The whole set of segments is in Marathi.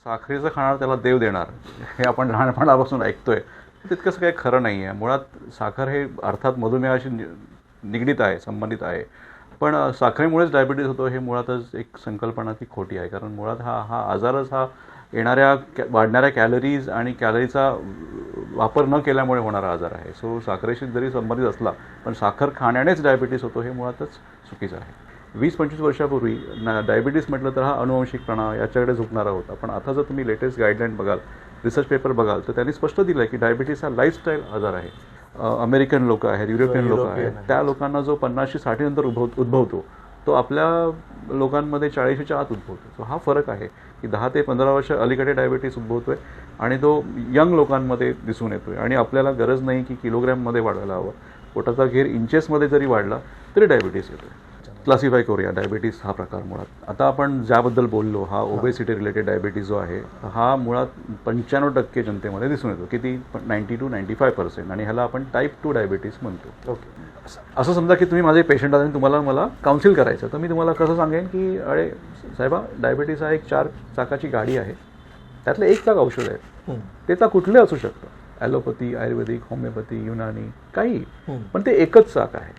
साखरेचं खाणार त्याला देव देणार हे आपण लहानपणापासून ऐकतोय. तितकंसं काही खरं नाही आहे. मुळात साखर हे अर्थात मधुमेहाशी निगडीत आहे, संबंधित आहे. पण साखरेमुळेच डायबिटीज होतो हे मुळातच एक संकल्पना ती खोटी आहे. कारण मुळात हा आजारच हा येणाऱ्या वाढणाऱ्या कॅलरीज आणि कॅलरीचा वापर न केल्यामुळे होणारा आजार आहे. सो साखरेशी जरी संबंधित असला पण साखर खाण्यानेच डायबिटीज होतो हे मुळातच चुकीचं आहे. 20-25 वर्षापूर्वी डायबिटीस म्हटलं तर हा अनुवंशिकपणा याच्याकडे झुकणारा होता. पण आता जर तुम्ही लेटेस्ट गाईडलाईन बघाल, रिसर्च पेपर बघाल, तर त्यांनी स्पष्ट दिलं आहे की डायबिटीस हा लाईफस्टाईल आजार आहे. अमेरिकन लोक आहेत, युरोपियन लोक आहेत, त्या लोकांना जो 50-60 नंतर उद्भवतो तो आपल्या लोकांमध्ये 40च्या आत उद्भवतो. सो हा फरक आहे की 10 ते 15 वर्ष अलीकडे डायबिटीस उद्भवतोय आणि तो यंग लोकांमध्ये दिसून येतोय. आणि आपल्याला गरज नाही की किलोग्रॅममध्ये वाढवायला हवं. पोटाचा घेर इंचेसमध्ये जरी वाढला तरी डायबिटीस येतोय. क्लासिफाय करूया डायबिटीस हा प्रकार. मुळात आता आपण ज्याबद्दल बोललो, हा ओबेसिटी रिलेटेड डायबिटीज जो आहे हा मुळात 95% जनतेमध्ये दिसून येतो. किती? 90 to 95%. आणि ह्याला आपण टाईप 2 डायबिटीस म्हणतो. ओके. असं समजा की तुम्ही माझे पेशंट आहात आणि तुम्हाला मला काउन्सिल करायचं, तर मी तुम्हाला कसं सांगेन की अरे साहेबा, डायबिटीस हा एक 4 चाकाची गाडी आहे. त्यातलं एक चाक औषध आहे. ते चाक कुठले असू शकतं, ॲलोपॅथी, आयुर्वेदिक, होमिओपॅथी, युनानी, काही, पण ते एकच चाक आहे.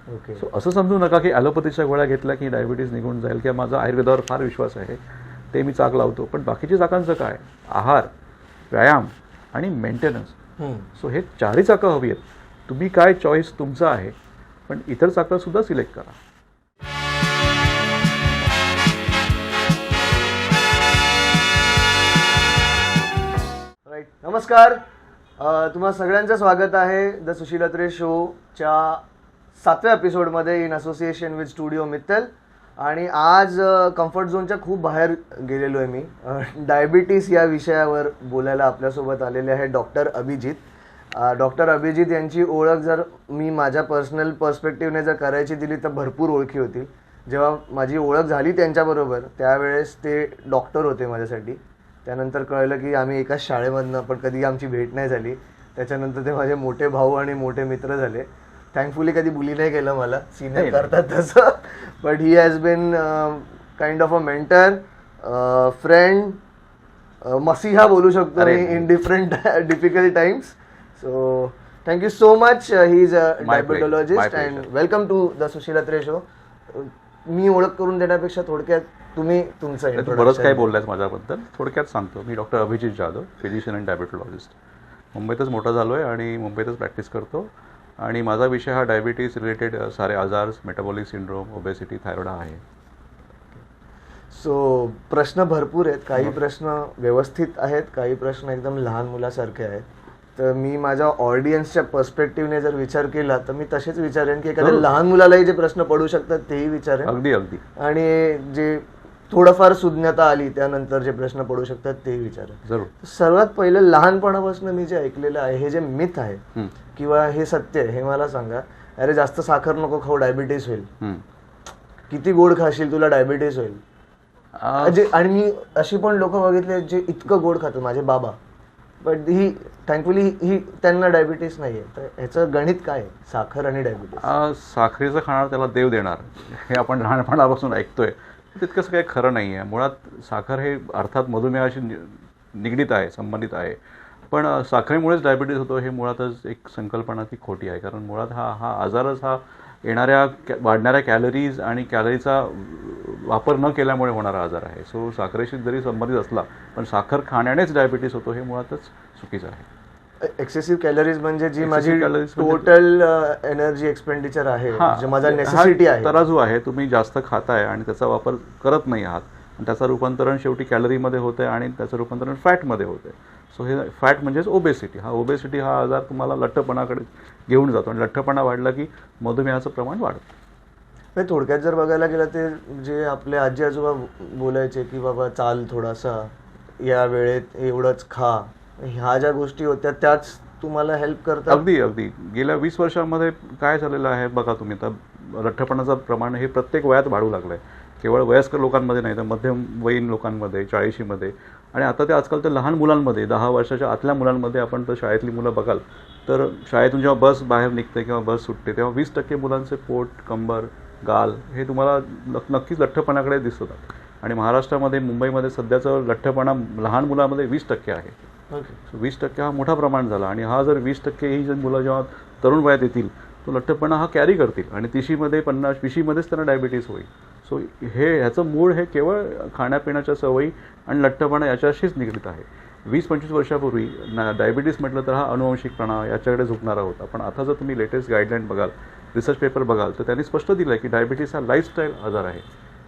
ओके. सो असं समजू नका की ॲलोपॅथीच्या गोळ्या घेतल्या की डायबिटीज निघून जाईल किंवा माझा आयुर्वेदावर फार विश्वास आहे ते मी चाक लावतो. पण बाकीच्या चाकांचं काय? आहार, व्यायाम आणि मेंटेनन्स. सो हे 4ही चाकं हवी आहेत. तुम्ही काय चॉईस तुमचं आहे, पण इतर चाकं सुद्धा सिलेक्ट करा. राईट. नमस्कार, तुम्हा सगळ्यांचं स्वागत आहे द सुशील अत्रे शोच्या 7व्या एपिसोडमध्ये in association with studio Mittal. आणि आज कम्फर्ट झोनच्या खूप बाहेर गेलेलो आहे मी. डायबिटीस या विषयावर बोलायला आपल्यासोबत आलेले आहे डॉक्टर अभिजित. डॉक्टर अभिजित यांची ओळख जर मी माझ्या पर्सनल पर्स्पेक्टिव्हने जर करायची दिली तर भरपूर ओळखी होती. जेव्हा माझी ओळख झाली त्यांच्याबरोबर त्यावेळेस ते डॉक्टर होते माझ्यासाठी. त्यानंतर कळलं की आम्ही एकाच शाळेमधनं, पण कधी आमची भेट नाही झाली. त्याच्यानंतर ते माझे मोठे भाऊ आणि मोठे मित्र झाले. थँकफुली कधी बुली नाही केलं मला, सिनियर करतात तसं. But he has been kind of a mentor, friend, मसीहा बोलू शकतो मी in different difficult times. So thank you so much. He is a diabetologist and welcome to the Sushil Atre show. मी ओळख करून देण्यापेक्षा थोडक्यात तुम्ही तुमचं बरंच काही बोललायस माझ्याबद्दल. थोडक्यात सांगतो. मी doctor Abhijit Jadhav, physician and diabetologist. मुंबईतच मोठा झालो आहे आणि मुंबईतच प्रॅक्टिस करतो. आणि माझा विषय हा डायबिटीज रिलेटेड सारे आजार, मेटाबॉलिक सिंड्रोम, ओबेसिटी, थायरॉइड आहे. सो प्रश्न भरपूर आहेत. काही प्रश्न व्यवस्थित आहेत, काही प्रश्न एकदम लहान मुलासारखे आहेत. तर मी माझ्या ऑडियन्सच्या पर्स्पेक्टिव्हने जर विचार केला तर मी तसेच विचारेन की एखाद्या लहान मुलालाही जे प्रश्न पडू शकतात तेही विचारेन. अगदी अगदी. आणि जे थोडंफार सुज्ञता आली त्यानंतर जे प्रश्न पडू शकतात तेही विचारेन. जरूर. सर्वात पहिलं, लहानपणापासून मी जे ऐकलेलं आहे, हे जे मिथ आहे किंवा हे सत्य आहे, हे मला सांगा. अरे जास्त साखर नको खाऊ, डायबिटीस होईल. किती गोड खाशील तुला डायबिटीस होईल. आणि मी अशी पण लोक बघितले जे इतकं गोड खातात, माझे बाबा. बट ही थँकफुली ही त्यांना डायबिटीस नाहीये. तर ह्याचं गणित काय आहे, साखर आणि डायबिटीस? साखरेचं खाणार त्याला देव देणार हे आपण लहानपणापासून ऐकतोय. तितकंसं काही खरं नाही आहे. मुळात साखर हे अर्थात मधुमेहाशी निगडीत आहे, संबंधित आहे. पण साखरेमुळेच डायबिटीज होतो हे मुळातच एक संकल्पना ती खोटी आहे. कारण मुळात हा आजारच हा येणाऱ्या वाढणाऱ्या कॅलरीज आणि कॅलरीचा वापर न केल्यामुळे होणारा आजार आहे. सो साखरेशी जरी संबंधित असला पण साखर खाण्यानेच डायबिटीस होतो हे मुळातच चुकीचं आहे. एक्सेसिव्ह कॅलरीज म्हणजे जी माझी टोटल एनर्जी एक्सपेंडिचर आहे, जे माझा नेसेसिटी आहे, तराजू आहे. तुम्ही जास्त खाताय आणि त्याचा वापर करत नाही आहात आणि त्याचं रूपांतरण शेवटी कॅलरीमध्ये होतं आहे आणि त्याचं रूपांतरण फॅटमध्ये होतं आहे. सो हे फॅट म्हणजेच ओबेसिटी. ओबेसिटी हा आजार तुम्हाला लठ्ठपणाकडे घेऊन जातो आणि लठ्ठपणा वाढला की मधुमेहाचं प्रमाण वाढतं. थोडक्यात जर बघायला गेलं ते जे आपले आजी आजोबा बोलायचे की बाबा चाल थोडासा, या वेळेत एवढंच खा, ह्या ज्या गोष्टी होत्या त्याच तुम्हाला हेल्प करतात. अगदी अगदी. गेल्या 20 वर्षांमध्ये काय झालेलं आहे बघा तुम्ही. तर लठ्ठपणाचं प्रमाण हे प्रत्येक वयात वाढू लागलं आहे. केवळ वयस्कर लोकांमध्ये नाही तर मध्यमवयीन लोकांमध्ये, 40शीमध्ये, आणि आता ते आजकाल तर लहान मुलांमध्ये, 10 वर्षाच्या आतल्या मुलांमध्ये. आपण तर शाळेतली मुलं बघाल तर शाळेतून जेव्हा बस बाहेर निघते किंवा बस सुटते तेव्हा 20% मुलांचे पोट, कंबर, गाल हे तुम्हाला नक्कीच लठ्ठपणाकडे दिसतात. आणि महाराष्ट्रामध्ये मुंबईमध्ये सध्याचं लठ्ठपणा लहान मुलामध्ये 20% आहे. ओके. 20% हा मोठा प्रमाण झाला आणि हा जर 20% ही जर मुलं जेव्हा तरुण वयात येतील तो लठ्ठपणा हा कॅरी करतील आणि 30मध्ये 50-20मध्येच त्यांना डायबिटीस होईल. सो ह्याचं मूळ हे केवळ खाण्यापिण्याच्या सवयी आणि लठ्ठपणा याच्याशीच निगडीत आहे. 20-25 वर्षापूर्वी डायबिटीस म्हटलं तर हा अनुवंशिकपणा याच्याकडे झुकणारा होता. पण आता जर तुम्ही लेटेस्ट गाईडलाईन बघाल, रिसर्च पेपर बघाल, तर त्यांनी स्पष्ट दिलं आहे की डायबिटीस हा लाईफस्टाईल आजार आहे.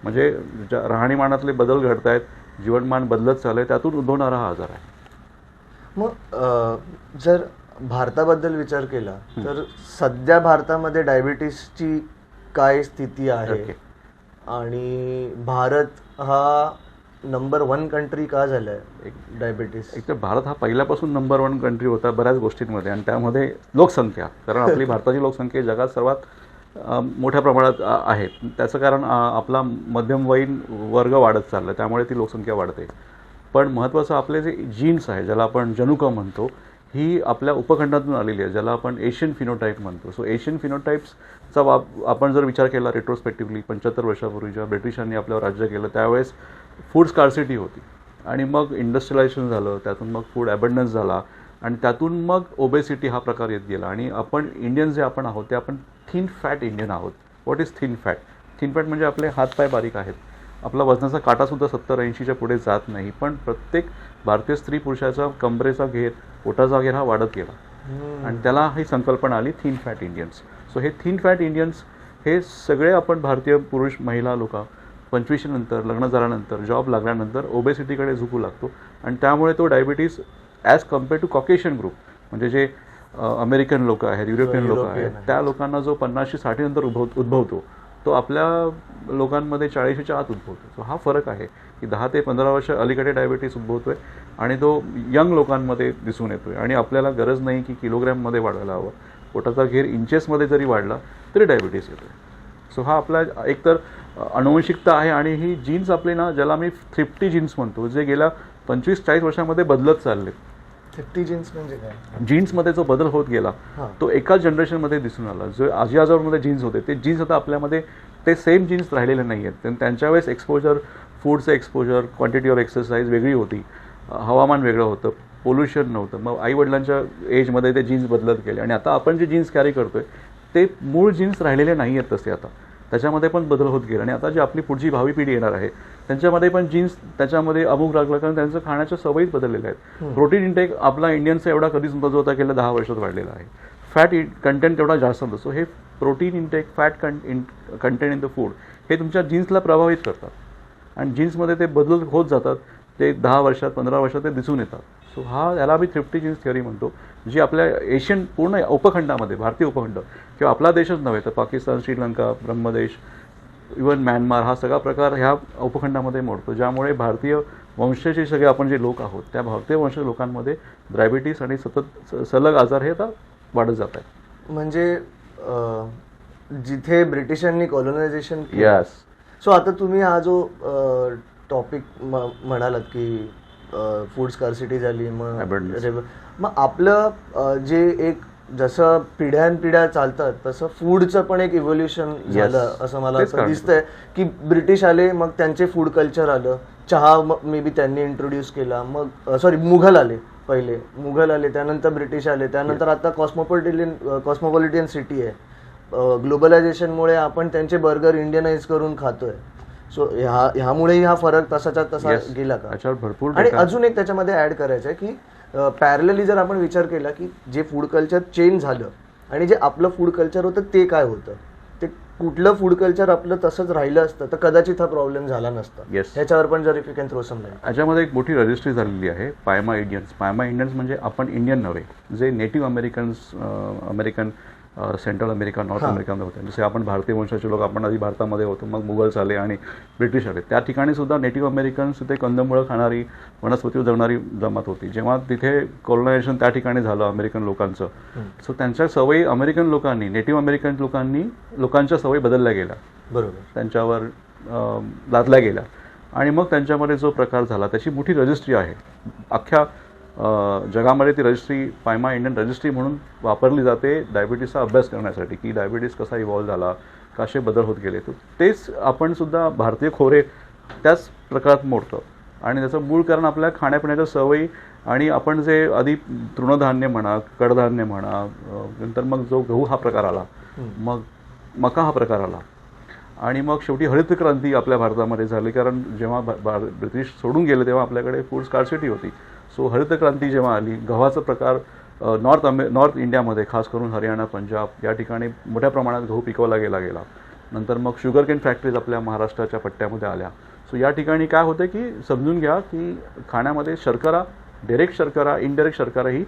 म्हणजे ज्या राहणीमानातले बदल घडत आहेत, जीवनमान बदलत चाललं आहे, त्यातून उद्भवणारा हा आजार आहे. मग जर भारताबद्दल विचार केला तर सध्या भारतामध्ये डायबिटीसची काय स्थिती आहे ओके. आणि भारत हा नंबर 1 कंट्री का झालाय डायबिटीस? एक तर भारत हा पहिल्यापासून नंबर 1 कंट्री होता बऱ्याच गोष्टींमध्ये आणि त्यामध्ये लोकसंख्या, कारण आपली भारताची लोकसंख्या जगात सर्वात मोठ्या प्रमाणात आहे. त्याचं कारण आपला मध्यमवयीन वर्ग वाढत चालला, त्यामुळे ती लोकसंख्या वाढते. पण महत्त्वाचं आपले जे जीन्स आहे, ज्याला आपण जनुक म्हणतो, ही आपल्या उपखंडातून आलेली आहे, ज्याला आपण एशियन फिनोटाईप म्हणतो. सो एशियन फिनोटाईप्सचा आपण जर विचार केला रेट्रोस्पेक्टिव्हली 75 वर्षापूर्वी जेव्हा ब्रिटिशांनी आपल्यावर राज्य केलं त्यावेळेस फूड स्कार्सिटी होती आणि मग इंडस्ट्रियलायझेशन झालं, त्यातून मग फूड ॲबंडन्स झाला आणि त्यातून मग ओबेसिटी हा प्रकार येत गेला. आणि आपण इंडियन जे आपण आहोत ते आपण थिन फॅट इंडियन आहोत. What is thin fat? Thin fat म्हणजे आपले हातपाय बारीक आहेत, आपला वजनाचा काटासुद्धा 70-80च्या पुढे जात नाही, पण प्रत्येक भारतीय स्त्री पुरुषाचा कमरेचा घेर, पोटाचा घेर हा वाढत गेला आणि त्याला ही संकल्पना आली थिन फॅट इंडियन्स. सो हे थिन फॅट इंडियन्स हे सगळे आपण भारतीय पुरुष महिला लोक 25 नंतर, लग्न झाल्यानंतर, जॉब लागल्यानंतर ओबेसिटीकडे झुकू लागतो आणि त्यामुळे तो diabetes as compare to Caucasian group, म्हणजे जे अमेरिकन लोक आहेत, युरोपियन लोक आहेत, त्या लोकांना जो 50-60 नंतर उद्भवतो तो आपल्या लोकांमध्ये 40च्या आत उद्भवतो. सो हा फरक आहे की 10 ते 15 वर्ष अलीकडे डायबिटीस उद्भवतोय आणि तो यंग लोकांमध्ये दिसून येतोय आणि आपल्याला गरज नाही की किलोग्रॅममध्ये वाढवायला हवं. पोटाचा घेर इंचेसमध्ये जरी वाढला तरी डायबिटीस येतोय. सो हा आपला एकतर अनुवंशिकता आहे आणि ही जीन्स आपले ना, ज्याला मी थ्रिफ्टी जीन्स म्हणतो, जे गेल्या 25-40 वर्षामध्ये बदलत चालले. थ्रिफ्टी जीन्स म्हणजे काय? जीन्समध्ये जो बदल होत गेला तो एकाच जनरेशनमध्ये दिसून आला. जो आजी आजोबांमध्ये जीन्स होते ते जीन्स आता आपल्यामध्ये ते सेम जीन्स राहिलेले नाही आहेत. त्यांच्या वेळेस एक्सपोजर, फूडचं एक्सपोजर, क्वांटिटी ऑफ एक्सरसाइज वेगळी होती, हवामान वेगळं होतं, पोल्युशन नव्हतं. मग आईवडिलांच्या एजमध्ये ते जीन्स बदलत गेले आणि आता आपण जे जीन्स कॅरी करतोय ते मूळ जीन्स राहिलेले नाही आहेत तसे. आता त्याच्यामध्ये पण बदल होत गेला आणि आता जी आपली पुढची भावी पिढी येणार आहे त्यांच्यामध्ये पण जीन्स त्याच्यामध्ये अमुक लागलं, कारण त्यांचं खाण्याच्या सवयीच बदललेल्या आहेत. प्रोटीन इंटेक आपला इंडियनचा एवढा कधीच बदलता गेल्या 10 वर्षात वाढलेला आहे. फॅट कंटेंट तेवढा जास्त नसतो. हे protein intake, fat content in the food हे तुमच्या जीन्सला प्रभावित करतात आणि जीन्समध्ये ते बदल होत जातात. ते 10 वर्षात 15 वर्षात ते दिसून येतात. सो याला मी थ्रिफ्टी जीन्स थिअरी म्हणतो, जी आपल्या एशियन पूर्ण उपखंडामध्ये, भारतीय उपखंड किंवा आपला देशच नव्हे तर पाकिस्तान, श्रीलंका, ब्रह्मदेश, इवन म्यानमार, हा सगळा प्रकार ह्या उपखंडामध्ये मोडतो, ज्यामुळे भारतीय वंशाचे सगळे आपण जे लोक आहोत त्या भारतीय वंश लोकांमध्ये डायबिटीस आणि सतत सलग आजार हे आता वाढत जात आहेत. म्हणजे जिथे ब्रिटिशांनी कॉलोनायझेशन यस. सो आता तुम्ही हा जो टॉपिक म्हणालात की फूड स्कार्सिटी झाली, मग आपलं जे एक जसं पिढ्यानपिढ्या चालतात तसं फूडचं पण एक इव्होल्युशन झालं असं मला असं दिसतंय की ब्रिटिश आले, मग त्यांचे फूड कल्चर आलं, चहा मे बी त्यांनी इंट्रोड्यूस केला, मग मुघल आले, पहिले मुघल आले, त्यानंतर ब्रिटिश आले, त्यानंतर आता कॉस्मोपॉलिटियन सिटी आहे. ग्लोबलायझेशनमुळे आपण त्यांचे बर्गर इंडियनाइज करून खातोय. सो ह्यामुळेही हा फरक तसाच्या तसा गेला का? भरपूर. आणि अजून एक त्याच्यामध्ये ऍड करायचं आहे की पॅरलली जर आपण विचार केला की जे फूड कल्चर चेंज झालं आणि जे आपलं फूड कल्चर होतं ते काय होतं, ते कुठलं फूड कल्चर आपलं तसंच राहिलं असतं तर कदाचित हा प्रॉब्लेम झाला नसता. ह्याच्यावर पण जर if you can throw some light. याच्यामध्ये एक मोठी रजिस्ट्री झालेली आहे, पायमा इंडियन्स. पायमा इंडियन्स म्हणजे आपण इंडियन नव्हे, जे native American, central America, north अमेरिकामध्ये होते. जसे आपण भारतीय वंशाचे लोक, आपण आधी भारतामध्ये होतो, मग मुघल्स आले आणि ब्रिटिश आले. त्या ठिकाणी सुद्धा नेटिव्ह अमेरिकन्स तिथे कंदमुळं खाणारी, वनस्पतीवर जगणारी जमात होती. जेव्हा तिथे कॉलोनायझेशन त्या ठिकाणी झालं अमेरिकन लोकांचं, सो त्यांच्या सवयी अमेरिकन लोकांनी, नेटिव्ह अमेरिकन लोकांच्या सवयी बदलल्या गेल्या, बरोबर, त्यांच्यावर लादल्या गेल्या आणि मग त्यांच्यामध्ये जो प्रकार झाला त्याची मोठी रजिस्ट्री आहे. अख्ख्या जगामध्ये ती रजिस्ट्री पायमा इंडियन रजिस्ट्री म्हणून वापरली जाते डायबिटीसचा अभ्यास करण्यासाठी, की डायबिटीस कसा इव्हॉल्व झाला, कसे बदल होत गेले. तर तेच आपण सुद्धा भारतीय खोरे त्याच प्रकारात मोडतं. आणि त्याचं मूळ कारण आपल्या खाण्यापिण्याच्या सवयी आणि आपण जे आधी तृणधान्य म्हणा, कडधान्य म्हणा, नंतर मग जो गहू हा प्रकार आला, मग मका हा प्रकार आला, आणि मग शेवटी हरित क्रांती आपल्या भारतामध्ये झाली. कारण जेव्हा ब्रिटिश सोडून गेले तेव्हा आपल्याकडे फूड स्कार्सिटी होती. सो हरित क्रांती जेव्हा आली, गव्हाचा प्रकार नॉर्थ इंडियामध्ये खास करून हरियाणा, पंजाब या ठिकाणी मोठ्या प्रमाणात गहू पिकवला गेला. नंतर मग शुगर केन फॅक्टरीज आपल्या महाराष्ट्राच्या पट्ट्यामध्ये आल्या. सो या ठिकाणी काय होतं की समजून घ्या की खाण्यामध्ये शर्करा, डायरेक्ट शर्करा, इनडायरेक्ट शर्करा ही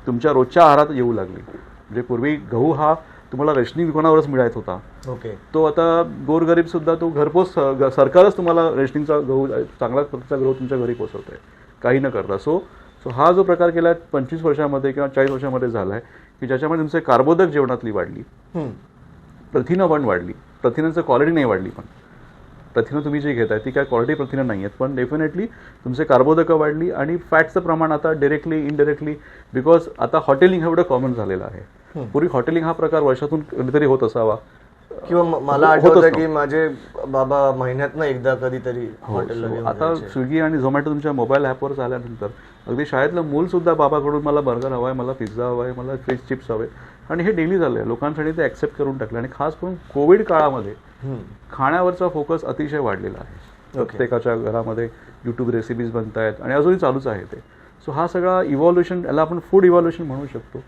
तुमच्या रोजच्या आहारात येऊ लागली. म्हणजे पूर्वी गहू हा तुम्हाला रेशनिंग दुकानावरच मिळायचा होता. ओके. तो आता गोरगरीब सुद्धा तो घरपोच, सरकारच तुम्हाला रेशनिंगचा गहू, चांगला प्रकारचा गहू तुमच्या घरी पोचवत आहे काही न करता. सो हा जो प्रकार केला 25 वर्षामध्ये किंवा 40 वर्षामध्ये झाला आहे की ज्याच्यामध्ये तुमचे कार्बोदक जेवणातली वाढली, प्रथिनं पण वाढली. प्रथिनांचं क्वालिटी नाही वाढली, पण प्रथिनं तुम्ही जी घेताय ती काय क्वालिटी प्रथिनं नाही आहेत, पण डेफिनेटली तुमचे कार्बोदकं वाढली. आणि फॅटचं प्रमाण आता डायरेक्टली इनडायरेक्टली, बिकॉज आता हॉटेलिंग एवढं कॉमन झालेलं आहे. पूर्वी हॉटेलिंग हा प्रकार वर्षातून कधीतरी होत असावा, किंवा मला आठवतं की माझे बाबा महिन्यातनं एकदा कधीतरी हॉटेलला घेऊन आता जायचे. स्विगी आणि झोमॅटो तुमच्या मोबाईल ॲपवर आल्यानंतर अगदी शाळेतलं मूल सुद्धा बाबाकडून मला बर्गर हवा आहे, मला पिझ्झा हवा आहे, मला फिश चिप्स हवे, आणि हे डेली झालं आहे. लोकांसाठी ते ॲक्सेप्ट करून टाकलं. आणि खास करून कोविड काळामध्ये खाण्यावरचा फोकस अतिशय वाढलेला आहे. प्रत्येकाच्या घरामध्ये यूट्यूब रेसिपीज बनत आहेत आणि अजूनही चालूच आहे ते. सो हा सगळा इव्हॉल्युशन, याला आपण फूड इव्हॉल्युशन म्हणू शकतो.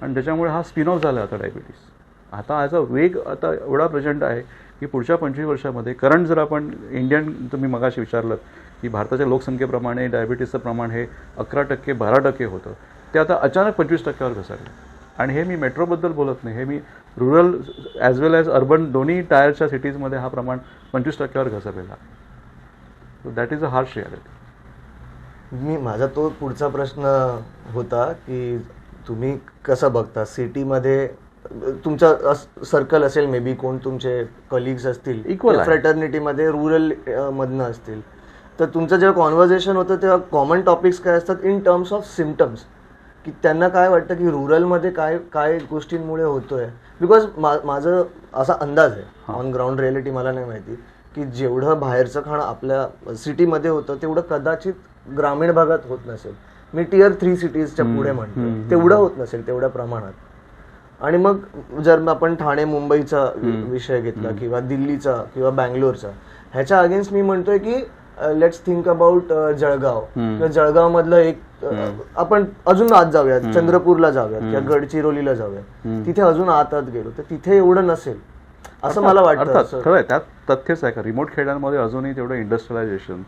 आणि त्याच्यामुळे हा स्पिन ऑफ झाला आता डायबिटीस. आता याचा वेग आता एवढा प्रचंड आहे की पुढच्या 25 वर्षामध्ये करंट जर आपण इंडियन, तुम्ही मगाशी विचारलं की भारताच्या लोकसंख्येप्रमाणे डायबिटीसचं प्रमाण हे 11%, 12% होतं, ते आता अचानक 25%वर घसरलं. आणि हे मी मेट्रोबद्दल बोलत नाही, हे मी रुरल ॲज वेल ॲज अर्बन दोन्ही टायरच्या सिटीजमध्ये हा प्रमाण 25%वर घसरलेला आहे. So that is a harsh reality. माझा तो पुढचा प्रश्न होता की तुम्ही कसं बघता सिटीमध्ये, तुमचा सर्कल असेल मे बी, कोण तुमचे कलिग्स असतील Equal आहे. फ्रेटर्निटीमध्ये रुरल मधनं असतील, तर तुमचं जेव्हा कॉन्व्हर्सेशन होतं तेव्हा कॉमन टॉपिक्स काय असतात इन टर्म्स ऑफ सिम्टम्स, की त्यांना काय वाटतं की रुरलमध्ये काय काय गोष्टींमुळे होतोय. बिकॉज माझं असा अंदाज आहे, ऑन ग्राउंड रियालिटी मला नाही माहिती, की जेवढं बाहेरचं खाणं आपल्या सिटीमध्ये होतं तेवढं कदाचित ग्रामीण भागात होत नसेल. मी टियर 3 सिटीजच्या पुढे म्हणतो, तेवढं होत नसेल तेवढ्या प्रमाणात. आणि मग जर आपण ठाणे मुंबईचा विषय घेतला किंवा दिल्लीचा किंवा बँगलोरचा, ह्याच्या अगेन्स्ट मी म्हणतोय की लेट्स थिंक अबाउट जळगाव किंवा जळगाव मधलं एक, आपण अजून आत जाऊयात, चंद्रपूरला जाऊयात किंवा गडचिरोलीला जाऊयात, तिथे अजून आत गेलो तर तिथे एवढं नसेल असं मला वाटतं. खरं आहे, त्यात तथ्यच आहे का रिमोट खेड्यांमध्ये अजूनही तेवढं इंडस्ट्रियलायझेशन,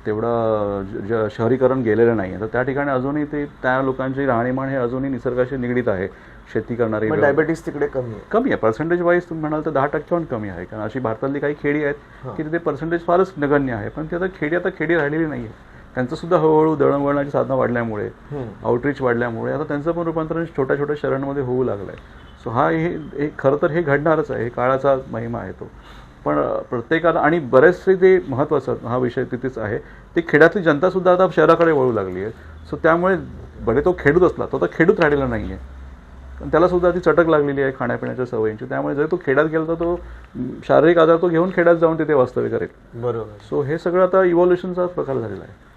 तेवढं शहरीकरण गेलेलं नाही आहे. तर त्या ठिकाणी अजूनही ते त्या लोकांची राहणीमान हे अजूनही निसर्गाशी निगडीत आहे. शेती करणारी डायबिटीस तिकडे कमी आहे. पर्सेंटेज वाईज तुम्ही म्हणाल तर 10%हून कमी आहे. कारण अशी भारतातली काही खेडी आहेत की तिथे पर्सेंटेज फारच नगण्य आहे. पण ती आता खेडी राहिलेली नाही आहे. त्यांचं सुद्धा हळूहळू दळणवळणाची साधनं वाढल्यामुळे, आउटरीच वाढल्यामुळे आता त्यांचं पण रूपांतरण छोट्या छोट्या शहरांमध्ये होऊ लागलं आहे. सो हे खरं तर हे घडणारच आहे, हे काळाचा महिमा आहे तो. पण प्रत्येकाला, आणि बरेचसे जे महत्त्वाचं, हा विषय तिथेच आहे, ते खेड्यातली जनतासुद्धा आता शहराकडे वळू लागली आहे. सो त्यामुळे भले तो खेडूत असला, तो आता खेडूत राहिलेला नाही आहे, पण त्यालासुद्धा ती चटक लागलेली आहे खाण्यापिण्याच्या सवयींची. त्यामुळे जर तो खेड्यात गेला तर तो शारीरिक आजार तो घेऊन खेड्यात जाऊन तिथे वास्तव्य करेल. बरोबर. सो हे सगळं आता इव्हॉल्युशनचा प्रकार झालेला आहे.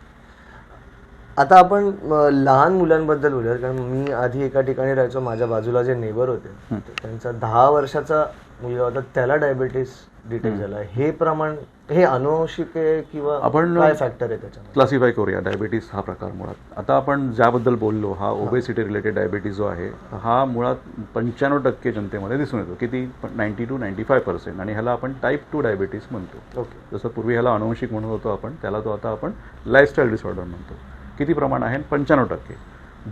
आता आपण लहान मुलांबद्दल बोलूयात, कारण मी आधी एका ठिकाणी राहायचो, माझ्या बाजूला जे नेबर होते त्यांचा 10 वर्षाचा मुलगा होता, त्याला डायबिटीस डिटेक्ट झाला. हे प्रमाण हे अनुवंशिक आहे किंवा आपण काय फॅक्टर आहे त्याच्यामध्ये क्लासिफाय करूया डायबिटीस हा प्रकार. मुळात आता आपण ज्याबद्दल बोललो, हा ओबेसिटी रिलेटेड डायबिटीस जो आहे, हा मुळात 95% जनतेमध्ये दिसून येतो. किती? 90 to 95%. आणि ह्याला आपण टाईप 2 डायबिटीस म्हणतो. ओके. जसं पूर्वी ह्याला अनुवंशिक म्हणत होतो आपण, त्याला तो आता आपण लाईफस्टाईल डिसऑर्डर म्हणतो. किती प्रमाण आहे? 95%.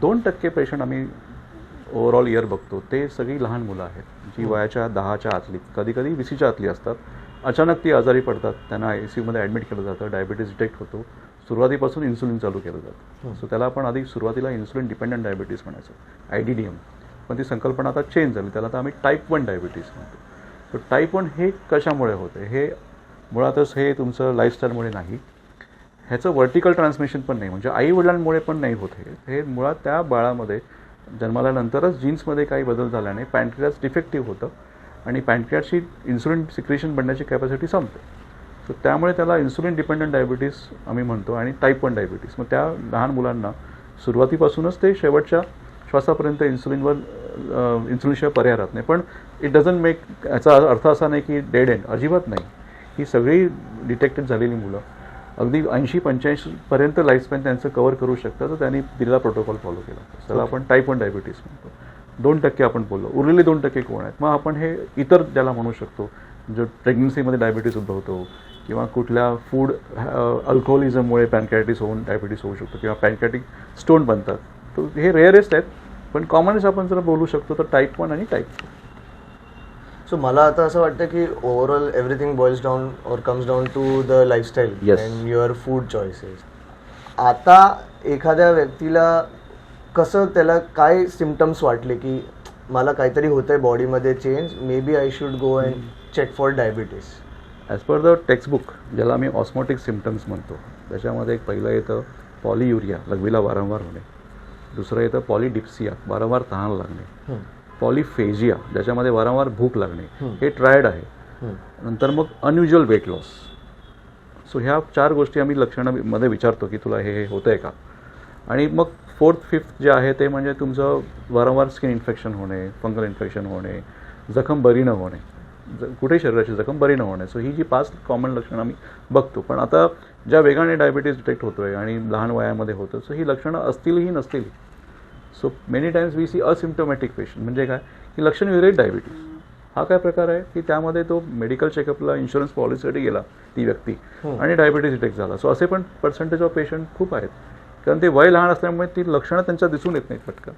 2% पेशंट आम्ही ओव्हरऑल इयर बघतो, ते सगळी लहान मुलं आहेत, जी वयाच्या 10च्या आतली, कधी कधी 20च्या आतली असतात. अचानक ती आजारी पडतात, त्यांना ICUमध्ये ॲडमिट केलं जातं, डायबिटीस डिटेक्ट होतो, सुरुवातीपासून इन्सुलिन चालू केलं जातं. सो त्याला आपण आधी सुरुवातीला इन्सुलिन डिपेंडंट डायबिटीस म्हणायचं, IDDM. पण ती संकल्पना आता चेंज झाली, त्याला आता आम्ही टाईप 1 डायबिटीस म्हणतो. तर टाईप 1 हे कशामुळे होते? हे मुळातच हे तुमचं लाईफस्टाईलमुळे नाही, ह्याचं व्हर्टिकल ट्रान्समिशन पण नाही, म्हणजे आईवडिलांमुळे पण नाही होत. हे मुळात त्या बाळामध्ये जन्माल्यानंतरच जीन्समध्ये काही बदल झाल्याने पॅनक्रियास डिफेक्टिव्ह होतं आणि पॅनक्रियाची इन्सुलिन सिक्रेशन बनण्याची कॅपॅसिटी संपते. सो त्यामुळे त्याला इन्सुलिन डिपेंडंट डायबिटीस आम्ही म्हणतो आणि टाईप 1 डायबिटीस. मग त्या लहान मुलांना सुरुवातीपासूनच ते शेवटच्या श्वासापर्यंत इन्सुलिनशिवाय पर्याय राहत नाही. पण इट डझंट मेक, याचा अर्थ असा नाही की डेड एंड, अजिबात नाही. ही सगळी डिटेक्टेड झालेली मुलं अगदी 80-85पर्यंत लाईफस्पॅन त्यांचं कव्हर करू शकतात. तर त्यांनी दिलेला प्रोटोकॉल फॉलो केला. त्याला आपण टाईप 1 डायबिटीस म्हणतो. 2% आपण बोललो, उरलेले 2% कोण आहेत? मग आपण हे इतर ज्याला म्हणू शकतो, जो प्रेग्नन्सीमध्ये डायबिटीस उद्भवतो किंवा कुठल्या फूड अल्कोहोलिझममुळे पॅनक्रायटिस होऊन डायबिटीस होऊ शकतो किंवा पॅनक्रायटिक स्टोन बनतात. तर हे रेअरेस्ट आहेत, पण कॉमनच आपण जर बोलू शकतो तर टाईप 1 आणि टाईप 2. सो मला आता असं वाटतं की overall everything boils down or comes down to the lifestyle Yes. And your food choices. आता एखाद्या व्यक्तीला कसं, त्याला काय सिम्पटम्स वाटले की मला काहीतरी होतंय बॉडीमध्ये change, maybe I should go and check for diabetes. As per the textbook, ज्याला आम्ही ऑस्मोटिक सिम्पटम्स म्हणतो, त्याच्यामध्ये एक पहिलं येतं पॉलियुरिया, लघवीला वारंवार होणे. दुसरं येतं पॉलिडिप्सिया, वारंवार तहान लागणे. पॉलिफेजिया, ज्याच्यामध्ये वारंवार भूक लागणे, हे ट्रायड आहे. नंतर मग अनयुज्युअल वेट लॉस. सो ह्या 4 गोष्टी आम्ही लक्षणामध्ये विचारतो की तुला हे होतं आहे का. आणि मग 4th 5th जे आहे ते म्हणजे तुमचं वारंवार स्किन इन्फेक्शन होणे, फंगल इन्फेक्शन होणे, जखम बरी न होणे, कुठेही शरीराची जखम बरी न होणे. सो ही जी 5 कॉमन लक्षणं आम्ही बघतो. पण आता ज्या वेगाने डायबिटीज डिटेक्ट होतो आहे आणि लहान वयामध्ये होतं, सो ही लक्षणं असतीलही नसतील. So many times we see asymptomatic patient. म्हणजे काय की लक्षण विरहित डायबिटीज. हा काय प्रकार आहे की त्यामध्ये तो मेडिकल चेकअपला इन्शुरन्स पॉलिसीसाठी गेला ती व्यक्ती आणि डायबिटीज डिटेक्ट झाला. सो असे पण पर्सेंटेज ऑफ पेशंट खूप आहेत, कारण ते वय लहान असल्यामुळे ती लक्षणं त्यांच्या दिसून येत नाहीत पटकन.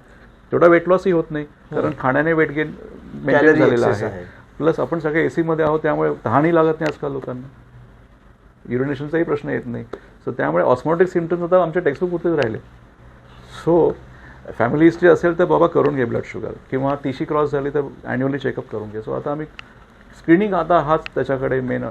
तेवढा वेट लॉसही होत नाही, कारण खाण्याने वेट गेन मेंटेन Calorie झालेला excess आहे. आहे. प्लस आपण सगळे AC मध्ये आहोत, त्यामुळे तहानही लागत नाही आजकाल लोकांना. युरिनेशनचाही प्रश्न येत नाही. सो त्यामुळे ऑस्मोटिक सिम्पटम्स आता आमच्या टेक्स्टबुकवरतीच राहिले. सो फॅमिली हिस्ट्री असेल तर बाबा करून घे ब्लड शुगर, किंवा TC क्रॉस झाली तर ॲन्युअली चेकअप करून घे. सो आता आम्ही स्क्रीनिंग, आता हाच त्याच्याकडे मेन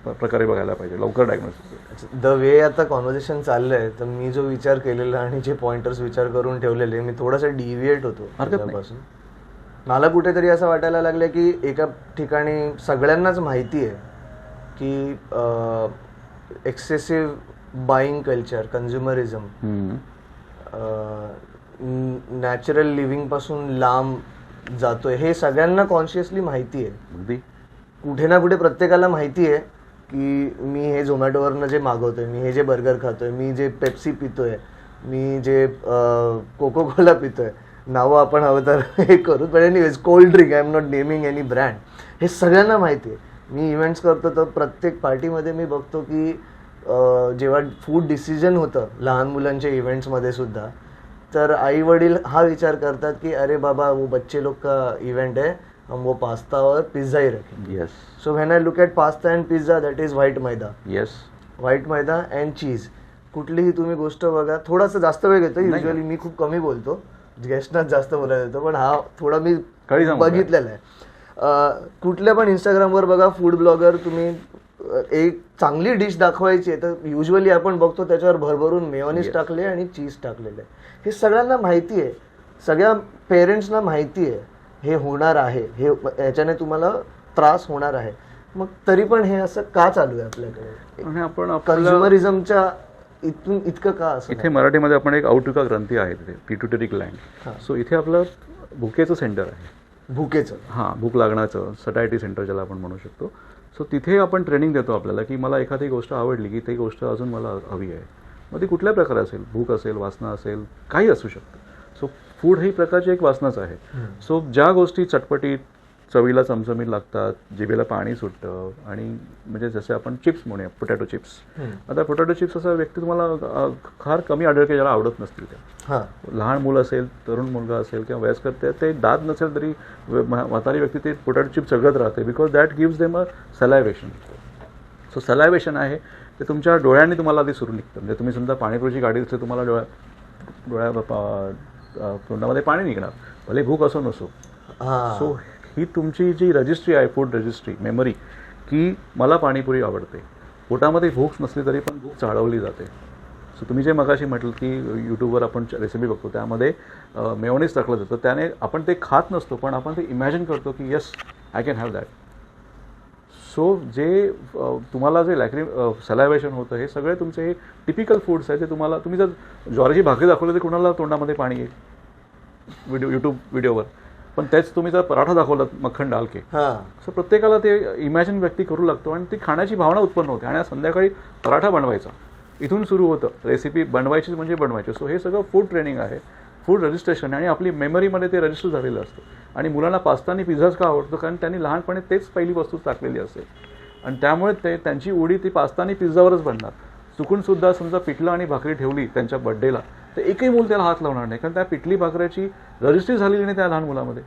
प्रकारे बघायला पाहिजे, लवकर डायग्नोसिस. द वे आता कॉन्व्हर्सेशन चाललंय, तर मी जो विचार केलेला आणि जे पॉइंटर्स विचार करून ठेवलेले, मी थोडासा डिव्हिएट होतो हरकत नाही. त्यापासून. मला कुठेतरी असं वाटायला लागलं की एका ठिकाणी सगळ्यांनाच माहिती आहे की excessive buying culture, consumerism, natural लिव्हिंगपासून लांब जातोय, हे सगळ्यांना कॉन्शियसली माहिती आहे. अगदी कुठे ना कुठे प्रत्येकाला माहिती आहे की मी हे झोमॅटोवरनं जे मागवतोय, मी हे जे बर्गर खातोय, मी जे पेप्सी पितोय, मी जे कोको कोला पितोय, नावं आपण हवं तर हे करू, पण anyways cold drink, I am not naming any brand, हे सगळ्यांना माहिती आहे. मी इव्हेंट्स करतो तर प्रत्येक पार्टीमध्ये मी बघतो की जेव्हा फूड डिसिजन होतं लहान मुलांच्या इव्हेंट्समध्ये सुद्धा, तर आई वडील हा विचार करतात की अरे बाबा वो बच्चे लोग का इवेंट है, हम वो पास्ता और पिज्जा ही रखेंगे. Yes so when I look at pasta and pizza, that is white maida, yes. White maida and cheese. कुठलीही तुम्ही गोष्ट बघा, थोडासा जास्त वेळ घेतो युजली, मी खूप कमी बोलतो, गेस्टनाच जास्त बोलायला येतो, पण हा थोडा मी बघितलेला आहे. कुठल्या पण इंस्टाग्रामवर बघा, फूड ब्लॉगर, तुम्ही एक चांगली डिश दाखवायची आहे तर युजली आपण बघतो त्याच्यावर भरभरून मेयोनीज टाकले आणि चीज टाकलेलं आहे. हे सगळ्यांना माहिती आहे, सगळ्या पेरेंट्सना माहिती आहे हे होणार आहे, हे याच्याने तुम्हाला त्रास होणार आहे. मग तरी पण हे असं का चालू आहे आपल्याकडे? आणि आपण कन्झ्युमरिझमच्या इथून इतकं का असं? इथे मराठीमध्ये आपण एक औटुका ग्रंथी आहे तिथे, पिट्युटरी ग्लँड. सो इथे आपलं भुकेचं सेंटर आहे, भुकेचं, हां, भूक लागण्याचं सटायटी सेंटर ज्याला आपण म्हणू शकतो. सो तिथे आपण ट्रेनिंग देतो आपल्याला की मला एखादी गोष्ट आवडली की ती गोष्ट अजून मला हवी आहे. मग ती कुठल्या प्रकारे असेल, भूक असेल, वासना असेल, काही असू शकतं. सो फूड ही प्रकारची एक वासनाच आहे. सो ज्या गोष्टी चटपटीत, चवीला चमचमीत लागतात, जिभेला पाणी सुटतं, आणि म्हणजे जसे आपण चिप्स म्हणूया, पोटॅटो चिप्स. आता पोटॅटो चिप्स असा व्यक्ती तुम्हाला फार कमी आढळेल की ज्याला आवडत नसतील त्या. लहान मुलं असेल, तरुण मुलगा असेल किंवा वयस्कर, ते दात नसेल तरी म्हातारी व्यक्ती ते पोटॅटो चिप्स सगळत राहते, because that gives them a salivation. So salivation आहे ते तुमच्या डोळ्यांनी तुम्हाला आधी सुरू निघतं. म्हणजे तुम्ही समजा पाणीपुरीची गाडी असते, तुम्हाला तोंडामध्ये पाणी निघणार, भले भूक असो नसो. सो ही तुमची जी रजिस्ट्री आहे, फूड रजिस्ट्री, मेमरी, की मला पाणीपुरी आवडते. पोटामध्ये भूक नसली तरी पण भूक चाळवली जाते. सो तुम्ही जे मगाशी म्हटलं की यूट्यूबवर आपण रेसिपी बघतो, त्यामध्ये मेयोनीज टाकलं जातं, त्याने आपण ते खात नसतो, पण आपण ते इमॅजिन करतो की yes, I can have that. So जे तुम्हाला जे सलायवेशन होतं हे सगळे तुमचे हे टिपिकल फूड्स आहेत जे तुम्ही जर ज्वारीची भाकरी दाखवली तर कुणाला तोंडामध्ये पाणी येईल यूट्यूब व्हिडिओवर, पण तेच तुम्ही जर पराठा दाखवला मक्खन डाल के, सो प्रत्येकाला ते इमॅजिन व्यक्ती करू लागतो आणि ती खाण्याची भावना उत्पन्न होते. आणि संध्याकाळी पराठा बनवायचा इथून सुरू होतं, रेसिपी बनवायची म्हणजे बनवायची. सो हे सगळं फूड ट्रेनिंग आहे, फूड रजिस्ट्रेशन आहे आणि आपली मेमरीमध्ये ते रजिस्टर झालेलं असतं. आणि मुलांना पास्ता आणि पिझ्झाच का आवडतो, कारण त्यांनी लहानपणी तेच पहिली वस्तू टाकलेली असेल आणि त्यामुळे त्यांची उडी ती पास्ता आणि पिझ्झावरच बनणार. चुकूनसुद्धा समजा पिठलं आणि भाकरी ठेवली त्यांच्या बड्डेला तर एकही मूल त्याला हात लावणार नाही, कारण त्या पिठली भाकऱ्याची रजिस्ट्री झालेली नाही त्या लहान मुलामध्ये.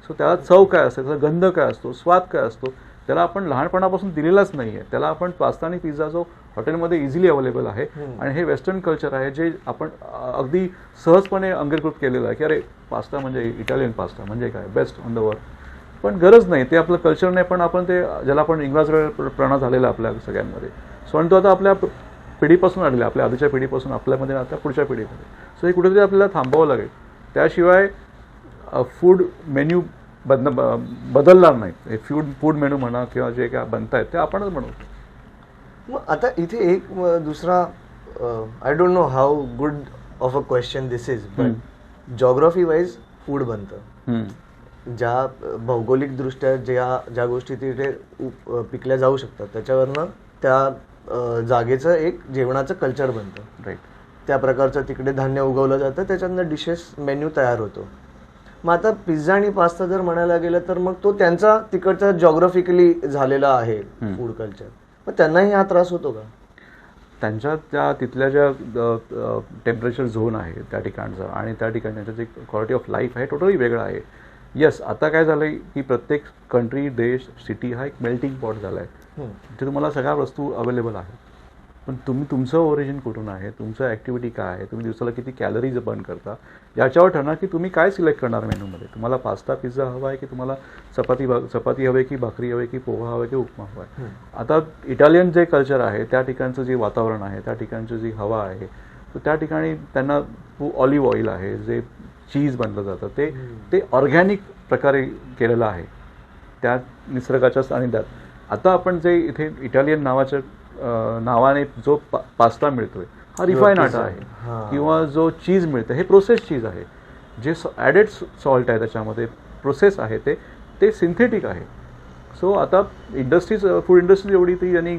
सो त्याला चव काय असते, त्याचा गंध काय असतो, स्वाद काय असतो, त्याला आपण लहानपणापासून दिलेलाच नाही आहे. त्याला आपण पास्ता आणि पिझ्झा जो हॉटेलमध्ये इझिली अवेलेबल आहे आणि हे वेस्टर्न कल्चर आहे जे आपण अगदी सहजपणे अंगीकृत केलेलं आहे की अरे पास्ता म्हणजे इटालियन पास्ता म्हणजे काय बेस्ट ऑन द वर्ल्ड. पण गरज नाही, ते आपलं कल्चर नाही, पण आपण ते ज्याला आपण इंग्रज झालेला आपल्या सगळ्यांमध्ये. सो आणि तो आता आपल्या पिढीपासून आलेला, आपल्या आधीच्या पिढीपासून आपल्यामध्ये आता पुढच्या पिढीमध्ये. सो हे कुठेतरी आपल्याला थांबावं लागेल, त्याशिवाय फूड मेन्यू बदलणार नाही. हे फूड मेनू म्हणा किंवा जे काय बनत आहेत ते आपणच बनवतो. मग आता इथे एक दुसरा I don't know how good of a question this is, but geography wise food बनतं. ज्या भौगोलिकदृष्ट्या ज्या गोष्टी तिथे पिकल्या जाऊ शकतात त्याच्यावरनं त्या जागेचं एक जेवणाचं कल्चर बनतं. राईट. त्या प्रकारचं तिकडे धान्य उगवलं जातं, त्याच्यातनं डिशेस मेन्यू तयार होतो. मग आता पिझ्झा आणि पास्ता जर म्हणायला गेलं तर मग तो त्यांचा तिकडचा जॉग्राफिकली झालेला आहे फूड कल्चर. मग त्यांनाही हा त्रास होतो का? त्यांच्या त्या तिथल्या ज्या टेम्परेचर झोन आहे त्या ठिकाणचा आणि त्या ठिकाणी त्यांचं जे क्वालिटी ऑफ लाईफ आहे टोटली वेगळं आहे. येस, आता काय झालं आहे की प्रत्येक कंट्री, देश, सिटी हा एक मेल्टिंग पॉट झाला आहे. तिथे तुम्हाला सगळ्या वस्तू अवेलेबल आहेत, पण तुमचं ओरिजिन कुठून आहे, तुमचं ॲक्टिव्हिटी काय आहे, तुम्ही दिवसाला किती कॅलरीज बर्न करता याच्यावर ठरणार की तुम्ही काय सिलेक्ट करणार मेनूमध्ये. तुम्हाला पास्ता पिझ्झा हवा आहे की तुम्हाला चपाती हवे की भाकरी हवे की पोहा हवे की उपमा हवा आहे. आता इटालियन जे कल्चर आहे त्या ठिकाणचं जे वातावरण आहे, त्या ठिकाणची जी हवा आहे, तर त्या ठिकाणी त्यांना ऑलिव्ह ऑइल आहे, जे चीज बनलं जातं ते ऑर्गॅनिक प्रकारे केलेलं आहे त्या निसर्गाच्या सानिध्यात. आता आपण जे इथे इटालियन नावाने जो पास्ता मिळतोय हा रिफाईन आटा आहे किंवा जो चीज मिळतं हे प्रोसेस चीज आहे, जे ॲडेड सॉल्ट आहे त्याच्यामध्ये प्रोसेस आहे ते सिंथेटिक आहे. सो आता फूड इंडस्ट्रीज एवढी ती यांनी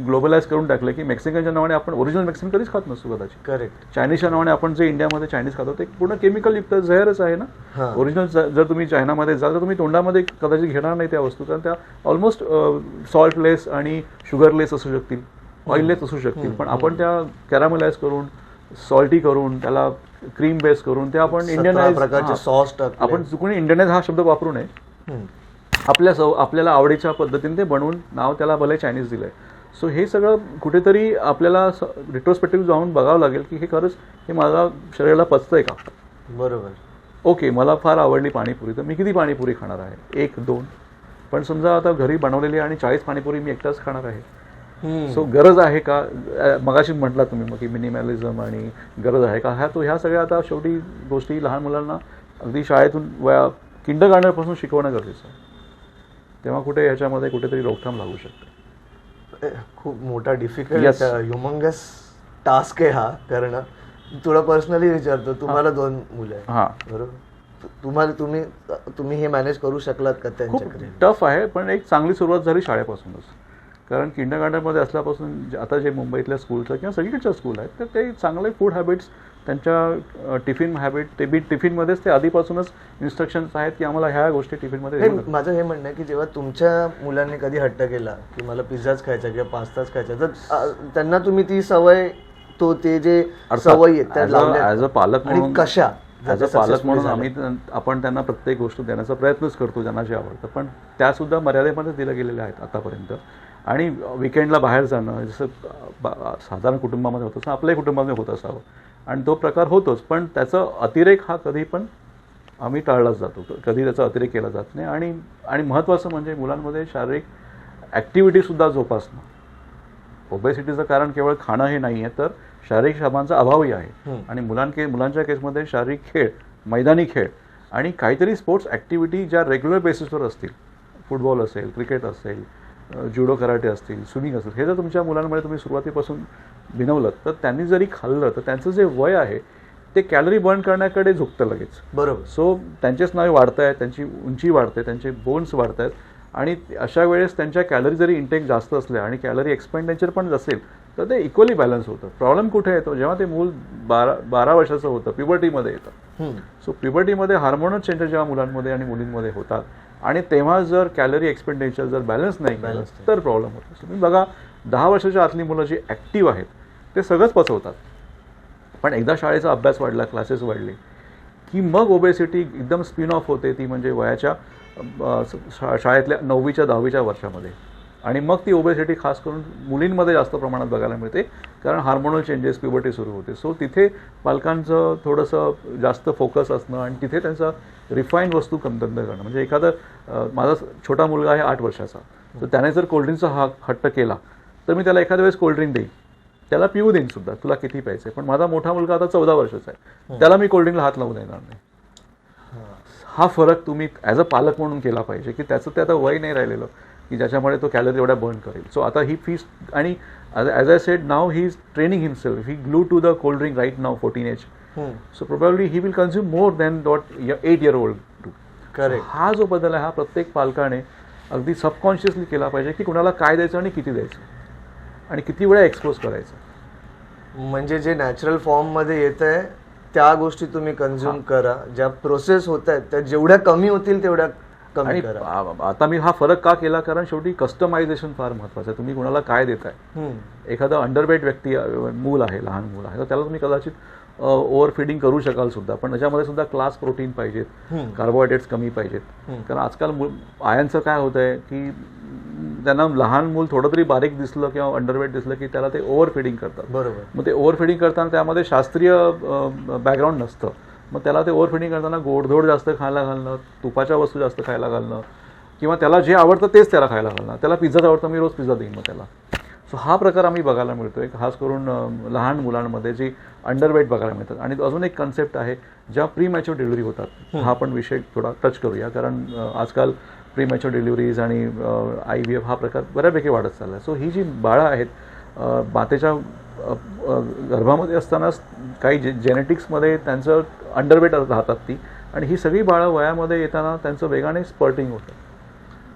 ग्लोबलाइज करून टाकलं की मेक्सिकनच्या नावाने आपण ओरिजिनल मेक्सिकन कधीच खात नसतो कदाचित. करेक्ट. चायनीजच्या नावाने आपण जे इंडियामध्ये चायनीज खातो ते पूर्ण केमिकल युक्त झेअरच आहे ना. ओरिजिनल जर तुम्ही चायनामध्ये जाल तर तुम्ही तोंडामध्ये कदाचित घेणार नाही त्या वस्तू, कारण त्या ऑलमोस्ट सॉल्टलेस आणि शुगरलेस असू शकतील, ऑइललेस असू शकतील, पण आपण त्या कॅरामलाइज करून सॉल्टी करून त्याला क्रीम बेस करून ते आपण इंडियनाइज प्रकारचे सॉस आपण चुकून इंडियनाइज हा शब्द वापरू नये. आपल्याला आवडीच्या पद्धतीने ते बनवून नाव त्याला भले चायनीज दिलंय. सो हे सगळं कुठेतरी आपल्याला रिट्रोस्पेक्टिव्ह जाऊन बघावं लागेल की हे खरंच हे माझ्या शरीराला पचतंय का. बरोबर. ओके, मला फार आवडली पाणीपुरी तर मी किती पाणीपुरी खाणार आहे, 1-2. पण समजा आता घरी बनवलेली आणि 40 पाणीपुरी मी एकटाच खाणार आहे. सो गरज आहे का, मगाशी म्हटला तुम्ही मग की मिनिमॅलिझम आणि गरज आहे का, ह्या सगळ्या आता शेवटी गोष्टी लहान मुलांना अगदी शाळेतून किंडरगार्टनरपासून शिकवणं गरजेचं आहे. तेव्हा कुठे ह्याच्यामध्ये कुठेतरी रोकथाम लागू शकते. खूप मोठा डिफिकल्ट ह्युमंगस टास्क आहे हा करणं. तुला पर्सनली विचारतो, तुम्हाला 2 मुलं आहेत बरोबर, तुम्ही हे मॅनेज करू शकलात का त्यांच्याकडे? टफ आहे, पण एक चांगली सुरुवात झाली शाळेपासूनच. कारण किंडरगार्टनमध्ये असल्यापासून आता जे मुंबईतल्या स्कूलचं किंवा सगळीकडच्या स्कूल आहेत तर ते चांगले फूड हॅबिट्स, त्यांच्या टिफिन हॅबिट, ते बी टिफिनमध्येच ते आधीपासूनच इन्स्ट्रक्शन्स आहेत की आम्हाला ह्या गोष्टी टिफिनमध्ये. माझं हे म्हणणं आहे की जेव्हा तुमच्या मुलांनी कधी हट्ट केला की मला पिझ्झाच खायचा किंवा पास्ताच खायचा, तर त्यांना तुम्ही ती सवय, ते जे सवयी ॲज अ पालक म्हणून कशा ॲज अ पालक म्हणून आपण त्यांना प्रत्येक गोष्ट देण्याचा प्रयत्नच करतो ज्यांना जे आवडतं, पण त्यासुद्धा मर्यादेमध्ये दिल्या गेलेल्या आहेत आतापर्यंत. आणि विकेंडला बाहेर जाणं जसं साधारण कुटुंबामध्ये होतं तसं आपल्याही कुटुंबामध्ये होत असावं आणि तो प्रकार होतोच, पण त्याचा अतिरेक हा कधी पण आम्ही टाळलाच जातो, कधी त्याचा अतिरेक केला जात नाही. आणि महत्त्वाचं म्हणजे मुलांमध्ये शारीरिक ॲक्टिव्हिटीसुद्धा जोपासणं. ओबेसिटीचं कारण केवळ खाणं हे नाही आहे, तर शारीरिक श्रमांचा अभावही आहे. आणि मुलांच्या केसमध्ये शारीरिक खेळ, मैदानी खेळ आणि काहीतरी स्पोर्ट्स ॲक्टिव्हिटी ज्या रेग्युलर बेसिसवर असतील, फुटबॉल असेल, क्रिकेट असेल, जुडो कराटे असतील, स्विमिंग असेल, हे जर तुमच्या मुलांमध्ये तुम्ही सुरुवातीपासून बिनवलं तर त्यांनी जरी खाल्लं तर त्यांचं जे वय आहे ते कॅलरी बर्न करण्याकडे झुकतं लगेच. बरोबर. सो त्यांचे स्नायू वाढत आहेत, त्यांची उंची वाढते, त्यांचे बोन्स वाढत आहेत आणि अशा वेळेस त्यांच्या कॅलरी जरी इंटेक जास्त असल्या आणि कॅलरी एक्सपेंडिचर पण असेल तर ते इक्वली बॅलन्स होतं. प्रॉब्लेम कुठे येतो जेव्हा ते मूल 12 वर्षाचं होतं, प्युबर्टीमध्ये येतं. सो प्युबर्टीमध्ये हार्मोनल चेंजेस जेव्हा मुलांमध्ये आणि मुलींमध्ये होतात आणि तेव्हा जर कॅलरी एक्सपेंडिचर जर बॅलन्स नाही केलं तर प्रॉब्लेम होतो. तुम्ही बघा 10 वर्षाच्या आतली मुलं जी ॲक्टिव्ह आहेत ते सगळंच पचवतात, पण एकदा शाळेचा अभ्यास वाढला, क्लासेस वाढले की मग ओबेसिटी एकदम स्पिन ऑफ होते. ती म्हणजे वयाच्या शाळेतल्या 9वीच्या 10वीच्या वर्षामध्ये, आणि मग ती ओबेसिटी खास करून मुलींमध्ये जास्त प्रमाणात बघायला मिळते कारण हार्मोनल चेंजेस, प्युबर्टी सुरू होते. सो तिथे पालकांचं थोडंसं जास्त फोकस असणं आणि तिथे त्यांचा रिफाईन वस्तू कमतंत करणं. म्हणजे एखादं माझा छोटा मुलगा आहे 8 वर्षाचा, तर त्याने जर कोल्ड्रिंकचा हट्ट केला तर मी त्याला एखाद्या वेळेस कोल्ड्रिंक देईन, त्याला पिऊ देईन सुद्धा, तुला किती प्यायचं. पण माझा मोठा मुलगा आता 14 वर्षाचा आहे, त्याला मी कोल्ड्रिंकला हात लावून देणार नाही. हा फरक तुम्ही ॲज अ पालक म्हणून केला पाहिजे की त्याचं ते आता वय नाही राहिलेलं की ज्याच्यामुळे तो कॅलरी एवढ्या बर्न करेल. सो आता ही फीस, आणि as I said now he is training himself, he glue to the cold drink right now 14 age. So probably he will consume more than what 8 year old too. Correct. हा जो बदल आहे हा प्रत्येक पालकाने अगदी सबकॉन्शियसली केला पाहिजे की कुणाला काय द्यायचं आणि किती द्यायचं आणि किती वेळा एक्सपोज करायचं. म्हणजे जे नॅचरल फॉर्ममध्ये येत आहे त्या गोष्टी तुम्ही कन्झ्युम करा, ज्या प्रोसेस होत आहेत त्या जेवढ्या कमी होतील तेवढ्या कमी आणि करा. आता मी हा फरक का केला कारण शेवटी कस्टमायझेशन फार महत्त्वाचं आहे. तुम्ही कुणाला काय देताय. एखादं अंडरवेट व्यक्ती, मूल आहे, लहान मूल आहे, तर त्याला तुम्ही कदाचित ओव्हर फीडिंग करू शकाल सुद्धा, पण त्याच्यामध्ये सुद्धा क्लास प्रोटीन पाहिजेत, कार्बोहायड्रेट्स कमी पाहिजेत. कारण आजकाल आयांचं काय होत आहे की त्यांना लहान मूल थोडं तरी बारीक दिसलं किंवा अंडरवेट दिसलं की त्याला ते ओव्हर फीडिंग करतात. बरोबर. मग ते ओव्हर फीडिंग करताना त्यामध्ये शास्त्रीय बॅकग्राऊंड नसतं. मग त्याला ते ओव्हर फीडिंग करताना गोडधोड जास्त खायला घालणं, तुपाच्या वस्तू जास्त खायला घालणं, किंवा त्याला जे आवडतं तेच त्याला खायला घालणं. त्याला पिझ्झाच आवडतं, मी रोज पिझ्झा देईन मग त्याला. सो हा प्रकार आम्ही बघायला मिळतोय खास करून लहान मुलांमध्ये जी अंडरवेट बघायला मिळतात. आणि अजून एक कन्सेप्ट आहे ज्या प्री मॅच्युअर डिलिव्हरी होतात, हा पण विषय थोडा टच करूया कारण आजकाल प्री मॅच्युअर डिलिव्हरीज आणि IVF हा प्रकार बऱ्यापैकी वाढत चालला आहे. सो ही जी बाळं आहेत मातेच्या गर्भामध्ये असतानाच काही जेनेटिक्समध्ये त्यांचं अंडरवेट राहतात ती, आणि ही सगळी बाळं वयामध्ये येताना त्यांचं वेगाने स्पर्टिंग होतं,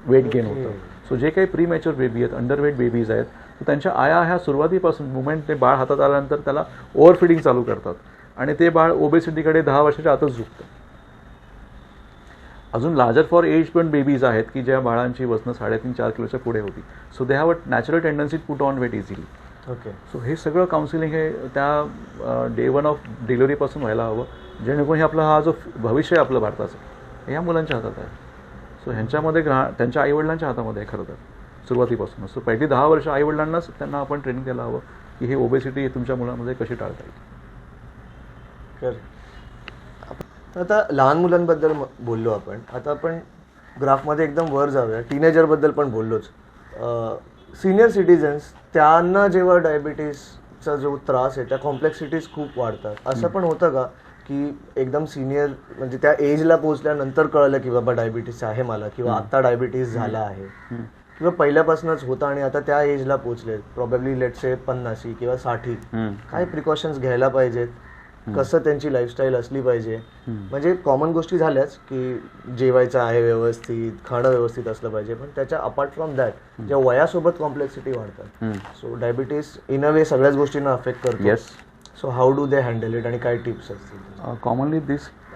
वेट गेन होतं. सो जे काही प्री मॅच्युअर बेबी आहेत, अंडरवेट बेबीज आहेत, तर त्यांच्या आया ह्या सुरुवातीपासून मुमेंट ते बाळ हातात आल्यानंतर त्याला ओव्हर फीडिंग चालू करतात आणि ते बाळ ओबेसिटीकडे 10 वर्षाच्या आतच झुकतं. अजून लार्जर फॉर एज पण बेबीज आहेत की ज्या बाळांची वजनं 3.5-4 किलोच्या पुढे होती. So they have a natural tendency put on weight easily. Okay. So हे सगळं काउन्सिलिंग हे त्या डे 1 ऑफ डिलिव्हरीपासून व्हायला हवं, जेणेकरून हे आपला हा जो भविष्य आहे आपलं भारताचं, हे ह्या मुलांच्या हातात आहे. सो ह्यांच्यामध्ये त्यांच्या आईवडिलांच्या हातामध्ये आहे खरं तर सुरुवातीपासूनच. सो पहिली 10 वर्ष आईवडिलांनाच त्यांना आपण ट्रेनिंग द्यायला हवं की हे ओबेसिटी तुमच्या मुलांमध्ये कशी टाळता येईल. आता लहान मुलांबद्दल बोललो आपण, आता आपण ग्राफमध्ये एकदम वर जाऊया, टीनेजरबद्दल पण बोललोच. सिनियर सिटीजन्स, त्यांना जेव्हा डायबिटीसचा जो त्रास आहे त्या कॉम्प्लेक्सिटीज खूप वाढतात. असं पण होतं का की एकदम सिनियर म्हणजे त्या एजला पोहोचल्यानंतर कळलं की बाबा डायबिटीस आहे मला, किंवा आता डायबिटीस झाला आहे, किंवा पहिल्यापासूनच होता आणि आता त्या एजला पोहोचले, प्रॉबेबली लेट्स से 50 किंवा 60, काय प्रिकॉशन्स घ्यायला पाहिजेत, कसं त्यांची लाईफस्टाईल असली पाहिजे. म्हणजे कॉमन गोष्टी झाल्याच की जेवायचं आहे व्यवस्थित, खाणं व्यवस्थित असलं पाहिजे, पण त्याच्या अपार्ट फ्रॉम दॅट ज्या वयासोबत कॉम्प्लेक्सिटी वाढतात, सो डायबिटीस इन अ वे सगळ्याच गोष्टींना अफेक्ट करतो. Yes. So how do they handle it आणि काय टिप्स असतील? कॉमनली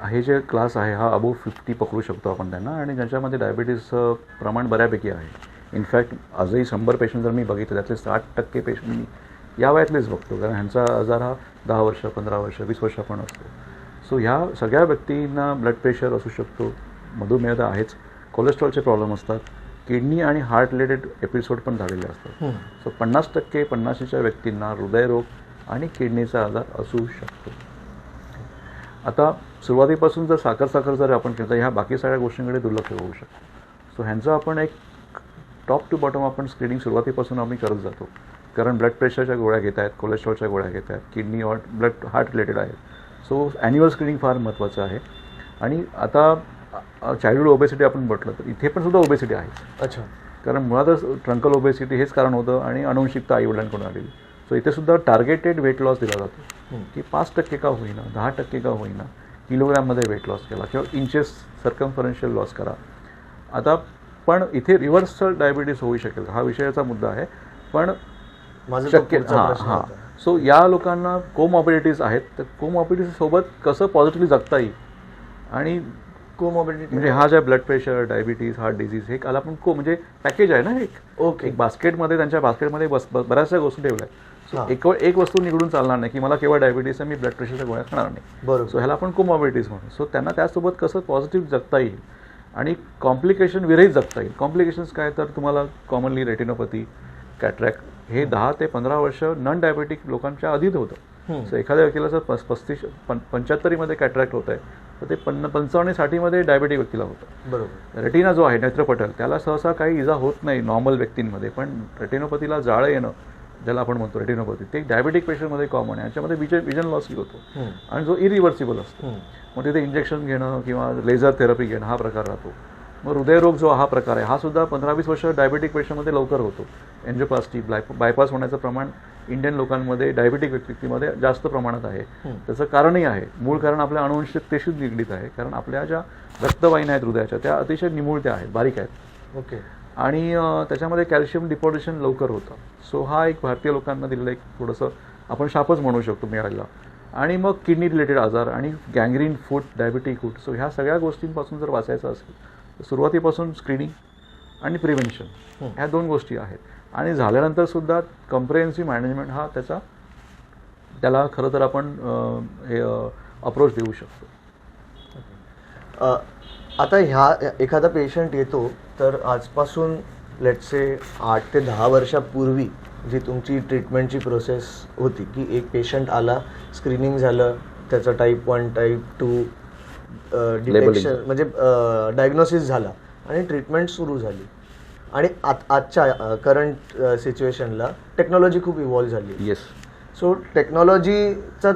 हे जे क्लास आहे हा अबोव 50 पकडू शकतो आपण त्यांना, आणि ज्यांच्यामध्ये डायबिटीसचं प्रमाण बऱ्यापैकी आहे. इनफॅक्ट आजही 100 पेशंट जर मी बघितले त्यातले 60% पेशंट मी या वयातलेच बघतो, कारण ह्यांचा आजार हा 10 वर्ष, 15 वर्ष, 20 वर्ष पण असतो. सो ह्या सगळ्या व्यक्तींना ब्लड प्रेशर असू शकतो, मधुमेह तर आहेच, कोलेस्ट्रॉलचे प्रॉब्लेम असतात, किडनी आणि हार्ट रिलेटेड एपिसोड पण झालेले असतात. सो 50% 50च्या व्यक्तींना हृदयरोग आणि किडनीचा आजार असू शकतो. आता सुरुवातीपासून जर साखर जर आपण केलं तर ह्या बाकी सगळ्या गोष्टींकडे दुर्लक्ष होऊ शकतो. सो ह्यांचं आपण एक टॉप टू बॉटम आपण स्क्रीनिंग सुरुवातीपासून आम्ही करत जातो, कारण ब्लड प्रेशरच्या गोळ्या घेत आहेत, कोलेस्ट्रॉलच्या गोळ्या घेत आहेत, किडनी और हार्ट रिलेटेड आहेत. सो ॲन्युअल स्क्रीनिंग फार महत्त्वाचं आहे. आणि आता चाइल्डहूड ओबेसिटी आपण म्हटलं तर इथे पण सुद्धा ओबेसिटी आहे. अच्छा. कारण मुळातच ट्रंकल ओबेसिटी हेच कारण होतं आणि अनुवंशिकता आईवडिलांकडून आलेली. सो इथे सुद्धा टार्गेटेड वेट लॉस दिला जातो की 5% का होईना, 10% का होईना, किलोग्रॅममध्ये वेट लॉस केला किंवा इंचेस सर्कम्फरन्शियल लॉस करा. आता पण इथे रिव्हर्सल डायबिटीस होऊ शकेल, हा विषयाचा मुद्दा आहे. पण शक्य हां. सो या लोकांना कोमॉर्बिडिटीज आहेत, तर कोमॉर्बिडिटीजसोबत कसं पॉझिटिव्हली जगता येईल. आणि कोमॉर्बिडिटी म्हणजे हा ज्या blood pressure, diabetes, heart disease हे काल आपण म्हणजे पॅकेज आहे ना एक. ओके. एक बास्केटमध्ये त्यांच्या बास्केटमध्ये बऱ्याचशा गोष्टी ठेवल्या आहेत. सो एक वस्तू निघडून चालणार नाही की मला केवळ डायबिटीज आहे, मी ब्लड प्रेशरच्या गोळ्या खाणार नाही. बरोबर. सो ह्याला आपण कोमॉर्बिडिटीज म्हणू. सो त्यांना त्यासोबत कसं पॉझिटिव्ह जगता येईल आणि कॉम्प्लिकेशन विरहित जगता येईल. कॉम्प्लिकेशन्स काय, तर तुम्हाला कॉमनली रेटिनोपॅथी, कॅट्रॅक्ट हे 10 ते 15 वर्ष नॉन डायबेटिक लोकांच्या आधीच होतं. सो एखाद्या व्यक्तीला जर 75मध्ये कॅट्रॅक्ट होत आहे, तर ते 55-60मध्ये डायबेटिक व्यक्तीला होतं. बरोबर. रेटिना जो आहे, नेत्रपटल, त्याला सहसा काही इजा होत नाही नॉर्मल व्यक्तींमध्ये, पण रेटिनोपॅथीला जाळं येणं ज्याला आपण म्हणतो रेटिनोपॅथी, ते डायबेटिक पेशंटमध्ये कॉमन आहे. याच्यामध्ये विजन लॉसही होतो आणि जो इरिव्हर्सिबल असतो. मग तिथे इंजेक्शन घेणं किंवा लेझर थेरपी घेणं हा प्रकार राहतो. मग हृदयरोग जो हा प्रकार आहे, हा सुद्धा 15-20 वर्ष डायबेटिक पेशंटमध्ये लवकर होतो. एन्जिओप्लास्टी, बायपास होण्याचं प्रमाण इंडियन लोकांमध्ये, डायबेटिक व्यक्तीमध्ये जास्त प्रमाणात आहे. त्याचं कारणही आहे, मूळ कारण आपल्या अनुवंशिकतेशीच निगडीत आहे. कारण आपल्या ज्या रक्तवाहिन्या आहेत हृदयाच्या, त्या अतिशय निमुळत्या आहेत, बारीक आहेत. ओके. आणि त्याच्यामध्ये कॅल्शियम डिपॉझिशन लवकर होतं. सो हा एक भारतीय लोकांना दिलेलं एक थोडंसं आपण शापच म्हणू शकतो मिळालेला. आणि मग किडनी रिलेटेड आजार आणि गँग्रीन फूट, डायबिटिक फूट. सो ह्या सगळ्या गोष्टींपासून जर वाचायचं असेल तर सुरुवातीपासून स्क्रीनिंग आणि प्रिव्हेन्शन ह्या 2 गोष्टी आहेत. आणि झाल्यानंतर सुद्धा कम्प्रेहेन्सिव्ह मॅनेजमेंट हा त्याला खरं तर आपण हे अप्रोच देऊ शकतो. आता एखादा पेशंट येतो, तर आजपासून लेट्स से 8 ते 10 वर्षापूर्वी जी तुमची ट्रीटमेंटची प्रोसेस होती, की एक पेशंट आला, स्क्रीनिंग झालं, त्याचं टाईप 1, टाईप 2 डिटेक्शन म्हणजे डायग्नोसिस झाला आणि ट्रीटमेंट सुरू झाली. आणि आजच्या करंट सिच्युएशनला टेक्नॉलॉजी खूप इव्हॉल्व झाली. येस. सो टेक्नॉलॉजीचा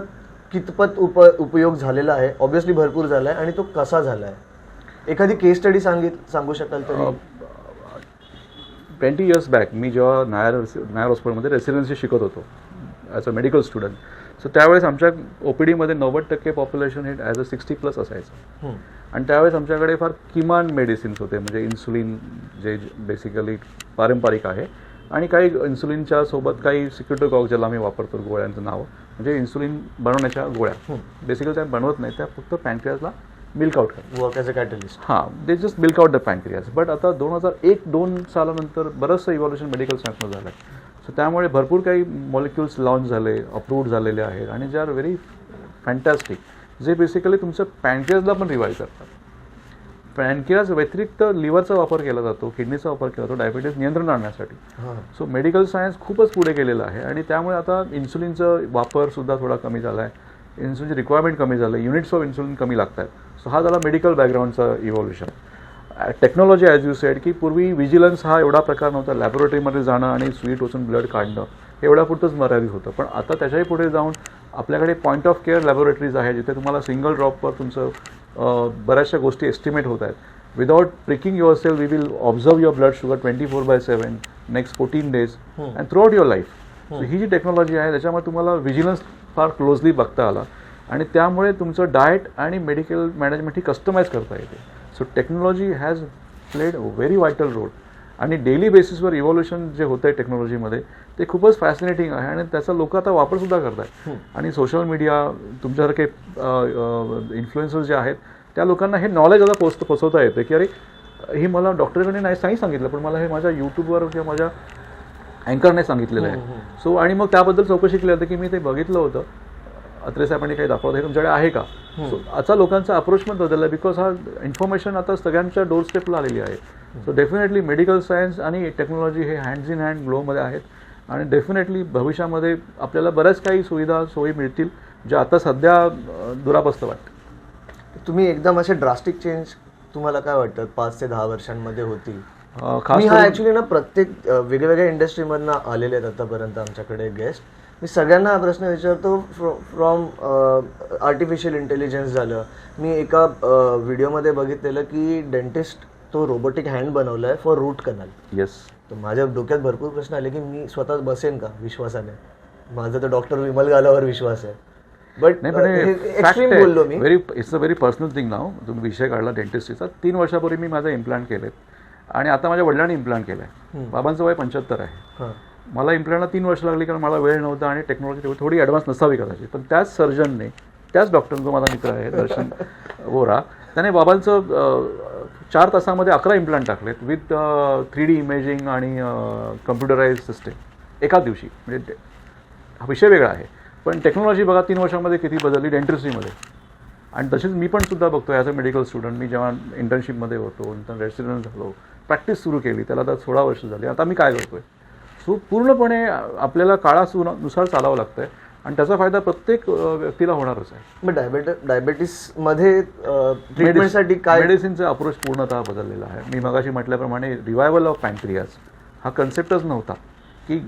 कितपत उपयोग झालेला आहे? ऑब्व्हियसली भरपूर झाला आहे. आणि तो कसा झाला आहे? एखादी केस स्टडी सांगू शकाल तरी? 20 years बॅक मी जेव्हा नायर हॉस्पिटलमध्ये रेसिडेन्सी शिकत होतो as a medical student, so त्यावेळेस आमच्या OPDमध्ये 90% पॉप्युलेशन हे ॲज अ 60+ असायचं. आणि त्यावेळेस आमच्याकडे फार किमान मेडिसिन्स होते, म्हणजे इन्सुलिन जे बेसिकली पारंपरिक आहे, आणि काही इन्सुलिनच्या सोबत काही सिक्युटोकॉक ज्याला आम्ही वापरतो, गोळ्यांचं नाव म्हणजे इन्सुलिन बनवण्याच्या गोळ्या. बेसिकली त्या बनवत नाही, त्या फक्त पॅनक्रियाजला मिल्क आउट करतात, वर्क ॲज अ कॅटलिस्ट. हां, they just milk out the pancreas. But आता 2001-2 सालानंतर बरंचसं इव्हॉल्युशन मेडिकल सायन्समध्ये झालं आहे. सो त्यामुळे भरपूर काही मॉलिक्युल्स लॉन्च झाले, अप्रूव्ड झालेले आहेत, आणि जे आर व्हेरी फॅन्टॅस्टिक, जे बेसिकली तुमचं पॅनक्रियाजला पण रिवाईव्ह करतात. पॅनक्रियाज व्यतिरिक्त लिव्हरचा वापर केला जातो, किडनीचा वापर केला जातो डायबिटीज नियंत्रण आणण्यासाठी. सो मेडिकल सायन्स खूपच पुढे गेलेलं आहे. आणि त्यामुळे आता इन्सुलिनचं वापरसुद्धा थोडा कमी झाला आहे, इन्सुलिनची रिक्वायरमेंट कमी झालं, युनिट्स ऑफ इन्सुलिन कमी लागत आहेत. सो हा झाला मेडिकल बॅकग्राऊंडचा evolution. Technology as you said, की पूर्वी विजिलन्स हा एवढा प्रकार नव्हता, लॅबोरेटरीमध्ये जाणं आणि सुई टोचून ब्लड काढणं हे एवढ्यापुरतंच मर्यादित होतं. पण आता त्याच्याही पुढे जाऊन आपल्याकडे पॉईंट ऑफ केअर लॅबोरेटरीज आहे, जिथे तुम्हाला सिंगल ड्रॉपवर तुमचं बऱ्याचशा गोष्टी एस्टिमेट होत आहेत. Without pricking yourself, we will observe your blood sugar 24/7 next 14 days and throughout your life. So ही जी टेक्नॉलॉजी आहे, त्याच्यामुळे तुम्हाला विजिलन्स फार क्लोजली बघता आला, आणि त्यामुळे तुमचं डाएट आणि मेडिकल मॅनेजमेंट ही कस्टमाइज करता येते. So technology has played very vital role. आणि डेली बेसिसवर इव्हॉल्युशन जे होतं आहे टेक्नॉलॉजीमध्ये, ते खूपच फॅसिनेटिंग आहे, आणि त्याचा लोक आता वापरसुद्धा करत आहेत. आणि सोशल मीडिया, तुमच्यासारखे इन्फ्लुएन्सर्स जे आहेत, त्या लोकांना हे नॉलेज आता पोचवता येतं, की अरे हे मला डॉक्टरकडे नाही सांगितलं, पण मला हे माझ्या यूट्यूबवर किंवा माझ्या अँकरने सांगितलेलं आहे. सो आणि मग त्याबद्दल चौकशी केली जाते, की मी ते बघितलं होतं, अत्रे साहेबांनी काही दाखवलं, हे तुमच्याकडे आहे का? सो आता लोकांचा अप्रोच पण बदलला, बिकॉज हा इन्फॉर्मेशन आता सगळ्यांच्या डोर स्टेपला आलेली आहे. सो डेफिनेटली मेडिकल सायन्स आणि टेक्नॉलॉजी हे हँड्स इन हँड ग्लोमध्ये आहेत, आणि डेफिनेटली भविष्यामध्ये आपल्याला बऱ्याच काही सोयी मिळतील, ज्या आता सध्या दुरापस्त वाटतं. तुम्ही एकदम असे ड्रास्टिक चेंज तुम्हाला काय वाटतं 5 ते 10 वर्षांमध्ये होतील? खास ॲक्च्युली ना प्रत्येक वेगवेगळ्या इंडस्ट्रीमधनं आलेले आहेत आतापर्यंत आमच्याकडे गेस्ट. मी सगळ्यांना हा प्रश्न विचारतो, फ्रॉम आर्टिफिशियल इंटेलिजन्स झालं. मी एका व्हिडिओमध्ये बघितलेलं की डेंटिस्ट तो रोबोटिक हँड बनवलाय फॉर रूट कनाल. येस. तर माझ्या डोक्यात भरपूर प्रश्न आले की मी स्वतः बसेन का विश्वासाने. माझा तर डॉक्टर विमल गालावर विश्वास आहे. बट एक्स्ट्रीम बोललो मी. It's a very personal thing नाव. तुम्ही विषय काढला डेंटिस्ट्रीचा. 3 वर्षापूर्वी मी माझा इम्प्लांट केलेत आणि आता माझ्या वडिलांनी इम्प्लांट केलं आहे. बाबांचं वय 75 आहे. मला इम्प्लांटला 3 वर्ष लागली कारण मला वेळ नव्हता आणि टेक्नॉलॉजी थोडी ॲडव्हान्स नसावी कदाचित. पण त्याच सर्जनने, त्याच डॉक्टरचा जो माझा मित्र आहे दर्शन वोरा, त्याने बाबांचं 4 तासामध्ये 11 इम्प्लांट टाकलेत विथ 3D इमेजिंग आणि कम्प्युटराइज सिस्टीम एकाच दिवशी. म्हणजे हा विषय वेगळा आहे पण टेक्नॉलॉजी बघा 3 वर्षामध्ये किती बदलली डेंटिस्ट्रीमध्ये. आणि तसेच मी पण सुद्धा बघतो ॲज अ मेडिकल स्टुडंट. मी जेव्हा इंटर्नशिपमध्ये होतो, नंतर रेसिडेंट झालो, प्रॅक्टिस सुरू केली, त्याला आता 16 वर्ष झाली. आता मी काय करतोय, सो पूर्णपणे आपल्याला काळानुसार चालावं लागतंय आणि त्याचा फायदा प्रत्येक व्यक्तीला होणारच आहे. मग डायबेटीसमध्ये ट्रीटमेंटसाठी काय मेडिसिनचा अप्रोच पूर्णतः बदललेला आहे. मी मगाशी म्हटल्याप्रमाणे रिवायवल ऑफ पॅन्क्रियाज हा कन्सेप्टच नव्हता की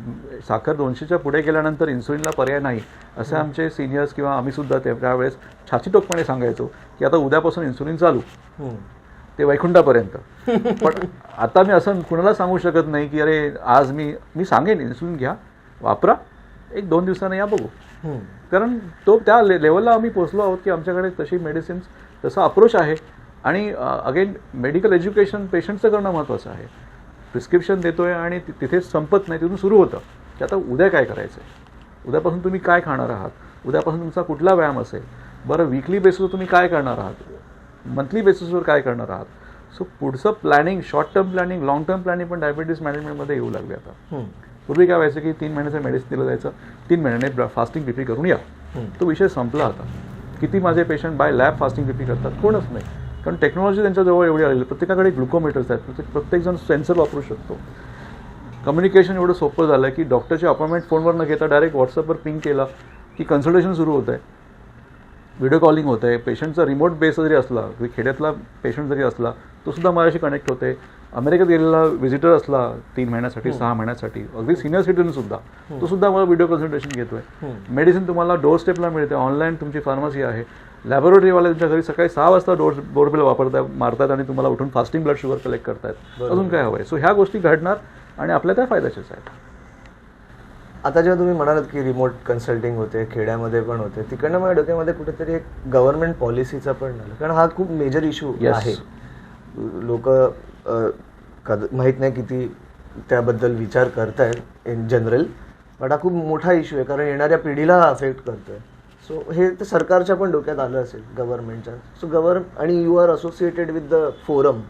साखर 200च्या पुढे गेल्यानंतर इन्सुलिनला पर्याय नाही असे आमचे सिनियर्स किंवा आम्ही सुद्धा त्यावेळेस छातीटोकपणे सांगायचो की आता उद्यापासून इन्सुलिन चालू, ते वैकुंठापर्यंत. पण आता मी असं कुणाला सांगू शकत नाही की अरे आज मी सांगेन इन्सुलिन घ्या, वापरा, 1-2 दिवसांनी या बघू. कारण तो त्या लेवलला आम्ही पोचलो आहोत की आमच्याकडे तशी मेडिसिन्स, तसा अप्रोच आहे. आणि अगेन मेडिकल एज्युकेशन पेशंटचं करणं महत्त्वाचं आहे. प्रिस्क्रिप्शन देतोय आणि तिथेच संपत नाही, तिथून सुरू होतं की आता उद्या काय करायचं आहे, उद्यापासून तुम्ही काय खाणार आहात, उद्यापासून तुमचा कुठला व्यायाम असेल, बरं वीकली बेसिसवर तुम्ही काय करणार आहात, मंथली बेसिसवर काय करणार आहात. सो पुढचं planning, short term planning, long term planning पण डायबिटीस मॅनेजमेंटमध्ये येऊ लागले आता. पूर्वी काय व्हायचं की 3 महिन्याचं मेडिसिन दिलं जायचं, 3 महिन्याने फास्टिंग बीपी करून या, तो विषय संपला आता. किती माझे patient by lab fasting BP करतात, कोणच नाही. कारण टेक्नॉलॉजी त्यांच्याजवळ एवढी आलेली, प्रत्येकाकडे ग्लुकोमीटर्स आहेत, प्रत्येकजण सेन्सर वापरू शकतो. कम्युनिकेशन एवढं सोपं झालं आहे की डॉक्टरची अपॉइंटमेंट फोनवर न घेता डायरेक्ट व्हॉट्सअपवर पिंग केला की कन्सल्टेशन सुरू होतं आहे, व्हिडिओ कॉलिंग होतं आहे. पेशंटचा रिमोट बेस जरी असला, खेड्यातला पेशंट जरी असला, तो सुद्धा माझ्याशी कनेक्ट होते. अमेरिकेत गेलेला व्हिजिटर असला 3 महिन्यासाठी, 6 महिन्यासाठी, अगदी सिनियर सिटीजनसुद्धा, तो सुद्धा मला व्हिडिओ कन्सल्टेशन घेतोय. मेडिसिन तुम्हाला डोर स्टेपला मिळते, ऑनलाईन तुमची फार्मसी आहे. लॅबोरेटरीवाले तुमच्या घरी सकाळी 6 वाजता डोरबेल मारतात आणि तुम्हाला उठून फास्टिंग ब्लड शुगर कलेक्ट करतायत. अजून काय हवंय. सो ह्या गोष्टी घडणार आणि आपल्या त्या फायद्याच्याच आहेत. आता जेव्हा तुम्ही म्हणालात की रिमोट कन्सल्टिंग होते, खेड्यामध्ये पण होते, तिकडनं माझ्या डोक्यामध्ये कुठेतरी एक गव्हर्नमेंट पॉलिसीचा पण आला. कारण हा खूप मेजर इश्यू आहे. लोक माहीत नाही किती त्याबद्दल विचार करतायत इन जनरल, बट हा खूप मोठा इश्यू आहे कारण येणाऱ्या पिढीला हा अफेक्ट करतोय. सो हे तर सरकारच्या पण डोक्यात आलं असेल, गव्हर्नमेंटच्या. सो आणि you are associated with the forum,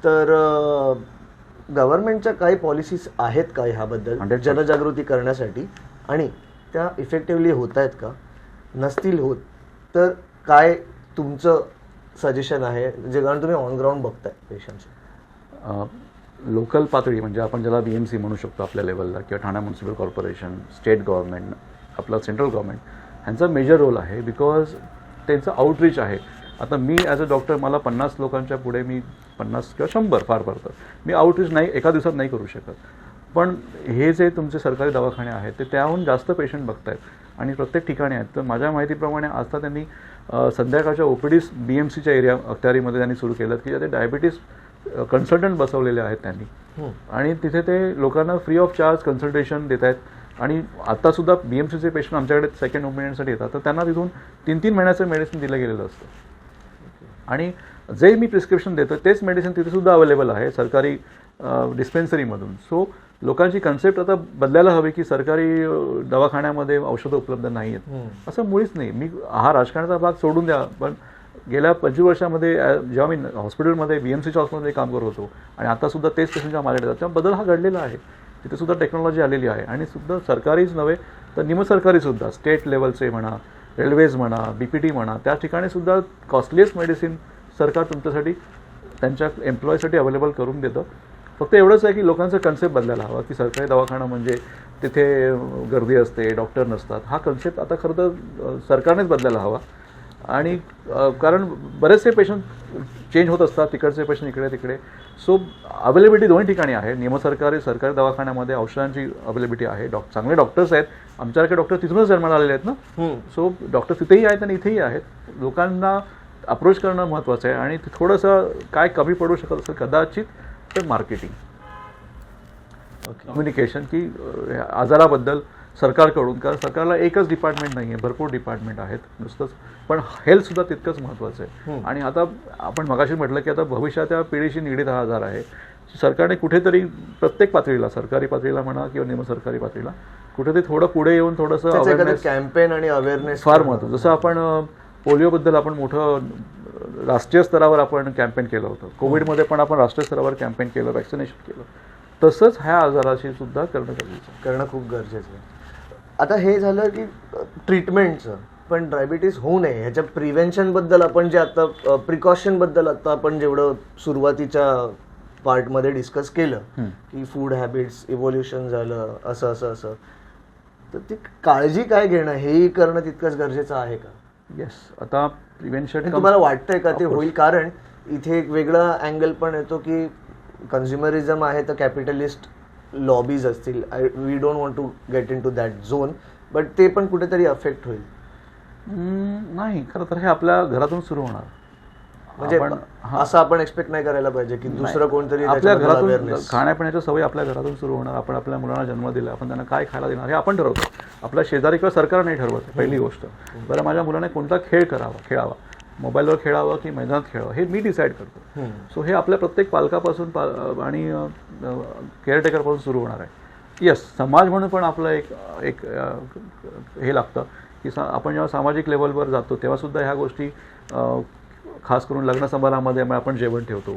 तर गव्हर्नमेंटच्या काही पॉलिसीज आहेत का ह्याबद्दल जनजागृती करण्यासाठी, आणि त्या इफेक्टिव्हली होत आहेत का? नसतील होत तर काय तुमचं सजेशन आहे, जे कारण तुम्ही ऑन ग्राउंड बघताय पेशंटचे? लोकल पातळी म्हणजे आपण ज्याला BMC म्हणू शकतो आपल्या लेवलला, किंवा Thane municipal corporation, state government, आपलं सेंट्रल गव्हर्नमेंट, ह्यांचा मेजर रोल आहे. बिकॉज त्यांचं आउटरीच आहे. आता मी ॲज अ डॉक्टर, मला 50 लोकांच्या पुढे, मी 50 किंवा 100 फार तर मी आउटरीच नाही एका दिवसात नाही करू शकत. पण हे जे तुमचे सरकारी दवाखाने आहेत ते त्याहून जास्त पेशंट बघतायत आणि प्रत्येक ठिकाणी आहेत. तर माझ्या माहितीप्रमाणे आता त्यांनी संध्याकाळच्या OPDs BMCच्या एरिया अखत्यारीमध्ये त्यांनी सुरू केलं की ते डायबिटीस कन्सल्टंट बसवलेले आहेत त्यांनी, आणि तिथे ते लोकांना फ्री ऑफ चार्ज कन्सल्टेशन देत आहेत. आणि आत्तासुद्धा BMCचे पेशंट आमच्याकडे सेकंड ओपिनियनसाठी येतात, तर त्यांना तिथून 3-3 महिन्याचं मेडिसिन दिलं गेलेलं असतं. आणि जे मी प्रिस्क्रिप्शन देतो तेच मेडिसिन तिथेसुद्धा अवेलेबल आहे सरकारी डिस्पेन्सरीमधून. सो लोकांची कन्सेप्ट आता बदलायला हवी की सरकारी दवाखान्यामध्ये औषधं उपलब्ध नाही आहेत, असं मुळीच नाही. मी हा राजकारणाचा भाग सोडून द्या, पण गेल्या 25 वर्षामध्ये जेव्हा मी हॉस्पिटलमध्ये BMCच्या हॉस्पिटलमध्ये काम करत होतो आणि आतासुद्धा तेच पेशंटच्या माझ्याकडे येतात, तेव्हा बदल हा घडलेला आहे. तिथेसुद्धा टेक्नॉलॉजी आलेली आहे आणि सुद्धा सरकारीच नव्हे तर निमसरकारीसुद्धा, स्टेट लेवलचे म्हणा, रेल्वेज म्हणा, BPT म्हणा, त्या ठिकाणीसुद्धा कॉस्टलीस्ट मेडिसिन सरकार तुमच्यासाठी, त्यांच्या एम्प्लॉयसाठी अवेलेबल करून देतं. फक्त एवढंच आहे की लोकांचा कन्सेप्ट बदलायला हवा की सरकारी दवाखाना म्हणजे तिथे गर्दी असते, डॉक्टर नसतात. हा कन्सेप्ट आता खरं तर सरकारनेच बदलायला हवा. आणि कारण बरेचसे पेशंट चेंज होत असतात, तिकडचे पेशंट इकडे तिकडे. सो अवेलेबिलिटी दोन्ही ठिकाणी आहे. निमसरकारी, सरकारी दवाखान्यामध्ये औषधांची अवेलेबिलिटी आहे. चांगले डॉक्टर्स आहेत. आमच्यासारखे डॉक्टर तिथूनच जन्माला आलेले आहेत ना. सो डॉक्टर तिथेही आहेत आणि इथेही आहेत. लोकांना अप्रोच करणं महत्त्वाचं आहे आणि ते थोडंसं काय कमी पडू शकत असेल कदाचित तर मार्केटिंग, कम्युनिकेशन, की आजाराबद्दल सरकारकडून, कारण सरकारला एकच डिपार्टमेंट नाही आहे, भरपूर डिपार्टमेंट आहेत नुसतंच, पण हेल्थसुद्धा तितकंच महत्त्वाचं आहे. आणि आता आपण मगाशी म्हटलं की आता भविष्याच्या पिढीशी निगडीत हा आजार आहे. सरकारने कुठेतरी प्रत्येक पातळीला, सरकारी पातळीला म्हणा किंवा निमसरकारी पातळीला कुठेतरी थोडं पुढे येऊन थोडंसं अवेअरनेस, कॅम्पेन आणि अवेअरनेस फार महत्त्वाचं. जसं आपण पोलिओबद्दल आपण मोठं राष्ट्रीय स्तरावर आपण कॅम्पेन केलं होतं, कोविडमध्ये पण आपण राष्ट्रीय स्तरावर कॅम्पेन केलं, वॅक्सिनेशन केलं, तसंच ह्या आजाराशी सुद्धा करणं खूप गरजेचं आहे. आता हे झालं की ट्रीटमेंटचं, पण डायबिटीस होऊ नये ह्याच्या प्रिव्हेन्शनबद्दल आपण जे आता प्रिकॉशनबद्दल आता आपण जेवढं सुरुवातीच्या पार्टमध्ये डिस्कस केलं की फूड हॅबिट्स, इव्होल्युशन झालं, असं असं असं, तर ती काळजी काय घेणं हेही करणं तितकंच गरजेचं आहे का? येस. आता प्रिव्हेन्शन तुम्हाला वाटतंय का ते होईल? कारण इथे एक वेगळा अँगल पण येतो की कन्झ्युमरिझम आहे तर कॅपिटलिस्ट लॉबीज असतील, we don't want to get into that zone, but ते पण कुठेतरी अफेक्ट होईल. नाही, खरं तर हे आपल्या घरातून सुरू होणार. म्हणजे असं आपण एक्सपेक्ट नाही करायला पाहिजे की दुसरं कोणतरी आपल्या घरातून, खाण्यापिण्याच्या सवयी आपल्या घरातून सुरू होणार. आपण आपल्या मुलांना जन्म दिला, आपण त्यांना काय खायला देणार हे आपण ठरवतो. आपल्या शेजारी किंवा सरकार नाही ठरवत, पहिली गोष्ट. बरं, माझ्या मुलाने कोणता खेळ खेळावा, मोबाईलवर खेळावं की मैदानात खेळावं, हे मी डिसाईड करतो. सो हे आपल्या प्रत्येक पालकापासून आणि केअरटेकरपासून सुरू होणार आहे. येस, समाज म्हणून पण आपलं एक हे लागतं की आपण जेव्हा सामाजिक लेवलवर जातो तेव्हासुद्धा ह्या गोष्टी, खास करून लग्न समारंभामध्ये आपण जेवण ठेवतो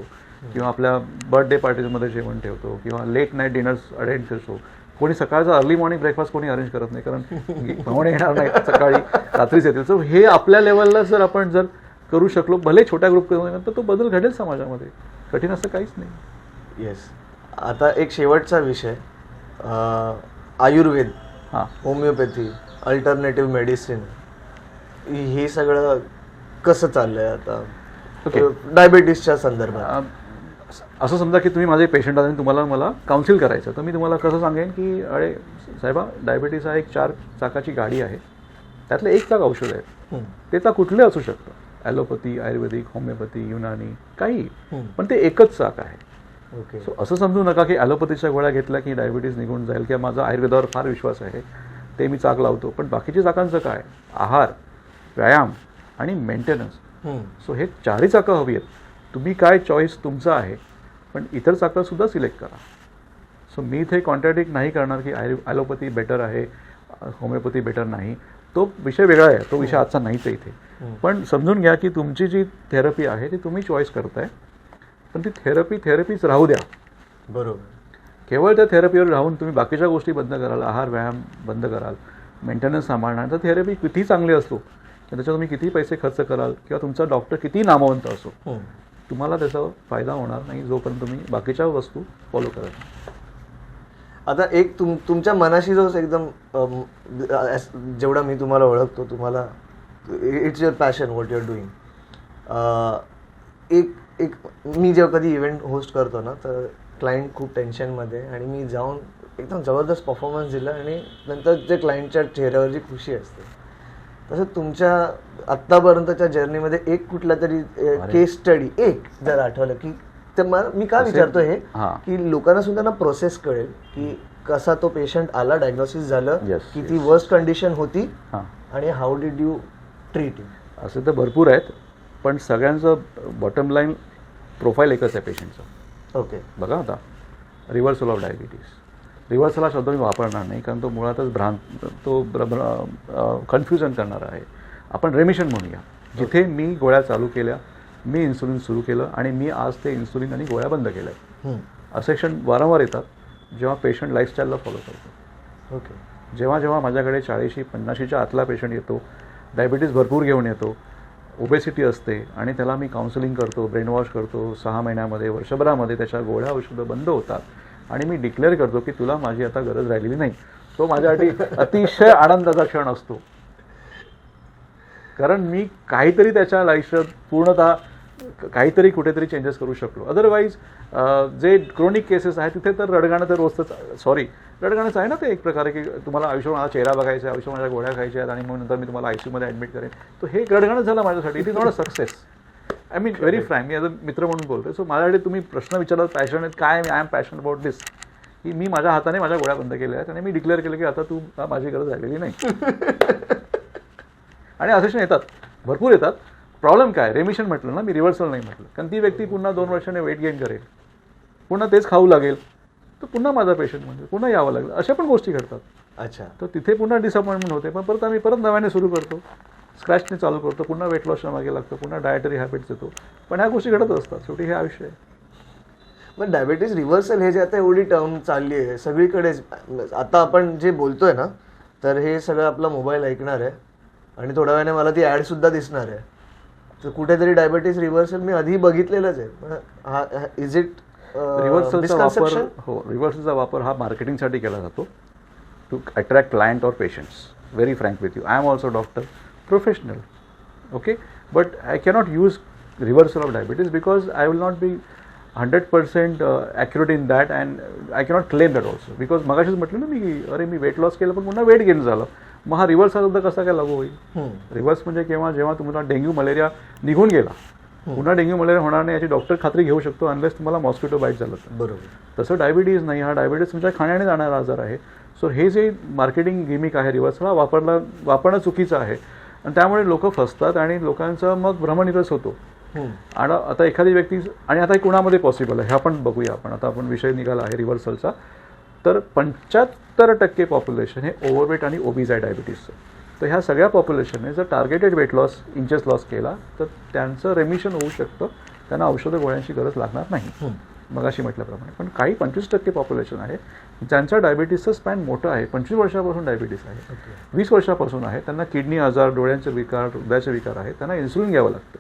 किंवा आपल्या बर्थडे पार्टीजमध्ये जेवण ठेवतो किंवा लेट नाईट डिनर्स अरेंज करतो. कोणी सकाळचा अर्ली मॉर्निंग ब्रेकफास्ट कोणी अरेंज करत नाही, कारण पाहुणे येणार नाही, सकाळी रात्रीच येतील. सो हे आपल्या लेवलला जर आपण जर करू शकलो, भले छोट्या ग्रुप तर तो बदल घडेल समाजामध्ये. कठीण असं काहीच नाही. येस. आता एक शेवटचा विषय, आयुर्वेद, होमिओपॅथी, अल्टरनेटिव्ह मेडिसिन, हे सगळं कसं चाललंय आता डायबिटीसच्या संदर्भात? असं समजा की तुम्ही माझे पेशंट आहात आणि तुम्हाला मला काउन्सिल करायचं, तर मी तुम्हाला कसं सांगेन की अरे साहेबा, डायबिटीस हा एक 4 चाकाची गाडी आहे, त्यातलं एक चाक औषध आहे. ते चाक कुठले असू शकतं, ॲलोपॅथी, आयुर्वेदिक, होमिओपॅथी, युनानी, काही, पण ते एकच चाक आहे. ओके. सो असं समजू नका की ॲलोपॅथीच्या गोळ्या घेतल्या की डायबिटीस निघून जाईल, किंवा माझा आयुर्वेदावर फार विश्वास आहे ते मी चाक लावतो. पण बाकीच्या चाकांचं काय? आहार, व्यायाम आणि मेंटेनन्स. सो हे 4ही चाकं हवी आहेत. तुम्ही काय चॉईस तुमचं आहे, पण इतर चाकंसुद्धा सिलेक्ट करा. सो मी इथे कॉन्ट्रॅडिक्ट नाही करणार की ॲलोपॅथी बेटर आहे, होमिओपॅथी बेटर नाही. तो विषय वेगळा आहे, तो विषय आजचा नाहीच आहे इथे. पण समजून घ्या की तुमची जी थेरपी आहे ती तुम्ही चॉईस करताय, पण ती थेरपीच राहू द्या. बरोबर. केवळ त्या थेरपीवर राहून तुम्ही बाकीच्या गोष्टी बंद कराल, आहार व्यायाम बंद कराल, मेंटेनन्स सांभाळणार, तर थेरपी किती चांगली असतो, त्याच्यावर तुम्ही किती पैसे खर्च कराल किंवा तुमचा डॉक्टर किती नामवंत असो, तुम्हाला त्याचा फायदा होणार नाही जोपर्यंत तुम्ही बाकीच्या वस्तू फॉलो करत नाही. आता एक तुमच्या मनाशी जो एकदम जेवढा मी तुम्हाला ओळखतो, तुम्हाला it's your passion what you are doing. एक मी जेव्हा कधी इव्हेंट होस्ट करतो ना, तर क्लायंट खूप टेन्शनमध्ये, आणि मी जाऊन एकदम जबरदस्त परफॉर्मन्स दिला आणि नंतर जे क्लायंटच्या चेहऱ्यावर जी खुशी असते, तसं तुमच्या आत्तापर्यंतच्या जर्नीमध्ये एक कुठला तरी केस स्टडी एक जर आठवलं की, तर मी का विचारतो हे की लोकांना सुद्धा ना प्रोसेस कळेल की कसा तो पेशंट आला, डायग्नोसिस झालं, किती वर्स्ट कंडिशन होती आणि how did you treat it. असे तर भरपूर आहेत, पण सगळ्यांचं बॉटम लाईन प्रोफाईल एकच आहे पेशंटचं. ओके. बघा आता, रिव्हर्सल ऑफ डायबिटीस, रिव्हर्सल हा शब्द मी वापरणार नाही, कारण तो मुळातच कन्फ्युजन करणारा आहे. आपण रेमिशन म्हणूया, जिथे मी गोळ्या चालू केल्या, मी इन्सुलिन सुरू केलं आणि मी आज ते इन्सुलिन आणि गोळ्या बंद केल्या. असे क्षण वारंवार येतात जेव्हा पेशंट लाईफस्टाईलला फॉलो करतो. ओके. जेव्हा माझ्याकडे 40-50च्या आतला पेशंट येतो, डायबिटीस भरपूर घेऊन येतो, ओबेसिटी असते, आणि त्याला मी काउन्सिलिंग करतो, ब्रेन वॉश करतो, 6 महिन्यामध्ये, वर्षभरामध्ये त्याच्या गोळ्या औषधं बंद होतात आणि मी डिक्लेअर करतो की तुला माझी आता गरज राहिलेली नाही. तो माझ्यासाठी अतिशय आनंदाचा क्षण असतो, कारण मी काहीतरी त्याच्या लाईफात पूर्णतः काहीतरी कुठेतरी चेंजेस करू शकलो. अदरवाईज जे क्रोनिक केसेस आहेत तिथे तर रडगाणं तर रोजच, रडगाणंच आहे ना ते एक प्रकारे, की तुम्हाला आयुष्य माझा चेहरा बघायचा आहे, आयुष्य माझ्या गोळ्या खायच्या आहेत आणि मग नंतर मी तुम्हाला ICU मध्ये ॲडमिट करेन. तर हे रडगाणंच झालं माझ्यासाठी. It is not a success. I mean very frank, me as a मित्र म्हणून बोलतोय. सो माझ्याकडे तुम्ही प्रश्न विचारला पॅशन आहेत काय, आय एम पॅशन अबाउट दिस, की मी माझ्या हाताने माझ्या गोळ्या बंद केल्या आहेत आणि मी डिक्लेअर केलं की आता तू माझी गरज राहिलेली नाही. आणि असेशन येतात, भरपूर येतात. प्रॉब्लेम काय, रेमिशन म्हटलं ना मी, रिव्हर्सल नाही म्हटलं. कारण ती व्यक्ती पुन्हा 2 वर्षाने वेट गेन करेल, पुन्हा तेच खाऊ लागेल, तर पुन्हा माझा पेशंट म्हणजे पुन्हा यावं लागेल. अशा पण गोष्टी घडतात. अच्छा. तर तिथे पुन्हा डिसअपॉइंटमेंट होते. पण परत आम्ही नव्याने सुरू करतो, स्क्रॅचने चालू करतो, पुन्हा वेट लॉसच्या मागे लागतो, पुन्हा डायटरी हॅबिट्स येतो. पण ह्या गोष्टी घडत असतात. शेवटी हे आयुष्य आहे. पण डायबिटीज रिव्हर्सल हे जे आता एवढी टर्म चालली आहे सगळीकडेच, आता आपण जे बोलतोय ना, तर हे सगळं आपला मोबाईल ऐकणार आहे आणि थोड्या वेळाने मला ती ॲड सुद्धा दिसणार आहे. तर कुठेतरी डायबिटीज रिव्हर्सल मी आधी बघितलेलंच आहे. इज इट रिव्हर्सलचा वापर, हो, रिव्हर्सलचा वापर हा मार्केटिंगसाठी केला जातो, to attract client or patients. Very frank with you, I am also doctor, professional, okay, but I cannot use reversal of diabetes because I will not be 100% accurate in that and I cannot claim that also. Because मगाशीच म्हटलं ना मी, अरे मी वेट लॉस केलं पण पुन्हा वेट गेन झालं, मग हा रिव्हर्स हा सुद्धा कसा काय लागू होईल. रिव्हर्स म्हणजे जेव्हा तुम्हाला डेंग्यू मलेरिया निघून गेला, पुन्हा डेंग्यू मलेरिया होणार नाही याची डॉक्टर खात्री घेऊ शकतो अनलेस तुम्हाला मॉस्किटो बाईट झालं तर. बरोबर. तसं डायबिटीज नाही, हा डायबिटीज तुमच्या खाण्याने जाणारा आजार आहे. सो हे जे मार्केटिंग गिमिक आहे रिव्हर्सला वापरणं चुकीचं आहे आणि त्यामुळे लोक फसतात आणि लोकांचा मग भ्रमनिरस होतो. आणि आता एखादी व्यक्ती, आणि आता हे कुणामध्ये पॉसिबल आहे हे आपण बघूया. आता आपण विषय निघाला आहे रिव्हर्सलचा. तर 75% पॉप्युलेशन हे ओव्हरवेट आणि ओबीज आहे डायबिटीजचं. तर ह्या सगळ्या पॉप्युलेशनने जर targeted weight loss, inches loss केला तर त्यांचं रेमिशन होऊ शकतं, त्यांना औषधं गोळ्यांची गरज लागणार नाही मगाशी म्हटल्याप्रमाणे. पण काही 25% पॉप्युलेशन आहे ज्यांच्या डायबिटीजचं स्पॅन मोठं आहे, 25 वर्षापासून डायबिटीज आहे, 20 वर्षापासून आहे, त्यांना किडनी आजार, डोळ्यांचे विकार, हृदयाचे विकार आहे, त्यांना इन्सुलिन घ्यावं लागतं.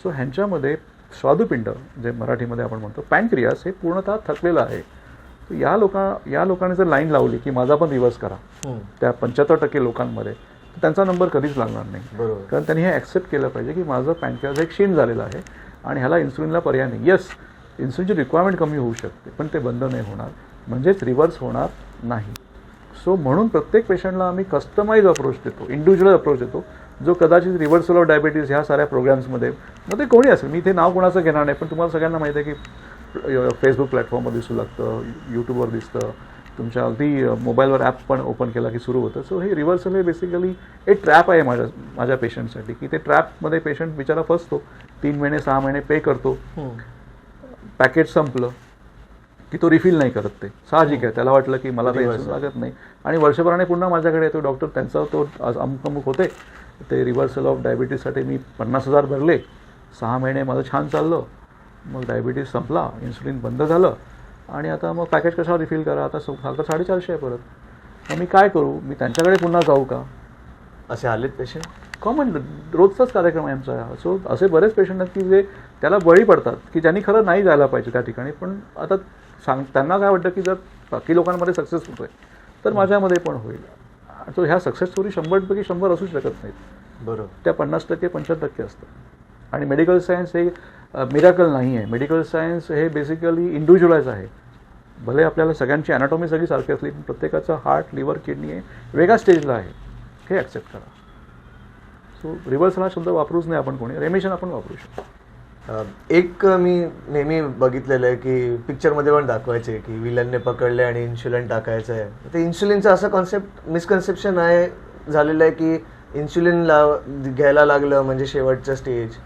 सो ह्यांच्यामध्ये स्वादुपिंड, जे मराठीमध्ये आपण म्हणतो पॅनक्रियास, हे पूर्णतः थकलेलं आहे. तर या लोकांनी जर लाईन लावली की माझा पण रिव्हर्स करा त्या 75% लोकांमध्ये, तर त्यांचा नंबर कधीच लागणार नाही. बरोबर. कारण त्यांनी हे ॲक्सेप्ट केलं पाहिजे की माझं पॅनक्रियास एक क्षीण झालेलं आहे आणि ह्याला इन्सुलिनला पर्याय नाही. येस, इन्सुलिनची रिक्वायरमेंट कमी होऊ शकते पण ते बंद नाही होणार, म्हणजेच रिव्हर्स होणार नाही. सो म्हणून प्रत्येक पेशंटला आम्ही कस्टमाइज अप्रोच देतो, इंडिव्हिज्युअल अप्रोच देतो, जो कदाचित रिव्हर्सल ऑफ डायबिटीज ह्या साऱ्या प्रोग्राम्समध्ये, मग ते कोणी असेल, मी इथे नाव कोणाचं घेणार नाही, पण तुम्हाला सगळ्यांना माहिती आहे की फेसबुक प्लॅटफॉर्मवर दिसू लागतं, यूट्यूबवर दिसतं, तुमच्या अगदी मोबाईलवर ॲप पण ओपन केला की सुरू होतं. सो हे रिव्हर्सल हे बेसिकली एक ट्रॅप आहे माझ्या पेशंटसाठी, की ते ट्रॅपमध्ये पेशंट बिचारा फसतो, 3 महिने 6 महिने पे करतो, पॅकेज संपलं की तो रिफिल नाही करत. ते साहजिक आहे, त्याला वाटलं की मला काही लागत नाही आणि वर्षभराने पुन्हा माझ्याकडे येतो डॉक्टर, त्यांचा तो अमुक अमुक होते, ते रिव्हर्सल ऑफ डायबिटीजसाठी मी 50,000 भरले, 6 महिने माझं छान चाललं, मग डायबिटीज संपला, इन्सुलिन बंद झालं आणि आता मग पॅकेज कशावर रिफिल करा, आता साखर 450 आहे परत, मग मी काय करू, मी त्यांच्याकडे पुन्हा जाऊ का. असे आलेत पेशंट, कॉमन रोजचाच कार्यक्रम आहे आमचा. सो असे बरेच पेशंट आहेत की जे त्याला बळी पडतात, की ज्यांनी खरं नाही जायला पाहिजे त्या ठिकाणी, पण आता त्यांना काय वाटतं की जर बाकी लोकांमध्ये सक्सेस होतोय तर माझ्यामध्ये पण होईल. सो ह्या सक्सेस स्टोरी 100पैकी 100 असू शकत नाहीत. बरोबर. त्या 50% 75% असतात. आणि मेडिकल सायन्स हे मिराकल नाही आहे. मेडिकल सायन्स हे बेसिकली इंडिव्हिज्युअलाइज आहे. भले आपल्याला सगळ्यांची ॲनाटॉमी सगळी सारखी असली पण प्रत्येकाचा हार्ट, लिव्हर, किडनी हे वेगळ्या स्टेजला आहे, हे ॲक्सेप्ट करा. सो रिव्हर्सल हा शब्द वापरूच नाही आपण कोणी, रेमिशन आपण वापरू शकतो. एक मी नेहमी बघितलेलं आहे की पिक्चरमध्ये पण दाखवायचे की विलनने पकडले आणि इन्शुलिन टाकायचं आहे. ते इन्शुलिनचं असं कॉन्सेप्ट, मिसकन्सेप्शन आहे झालेलं आहे की इन्शुलिन घ्यायला लागलं म्हणजे शेवटचं स्टेज.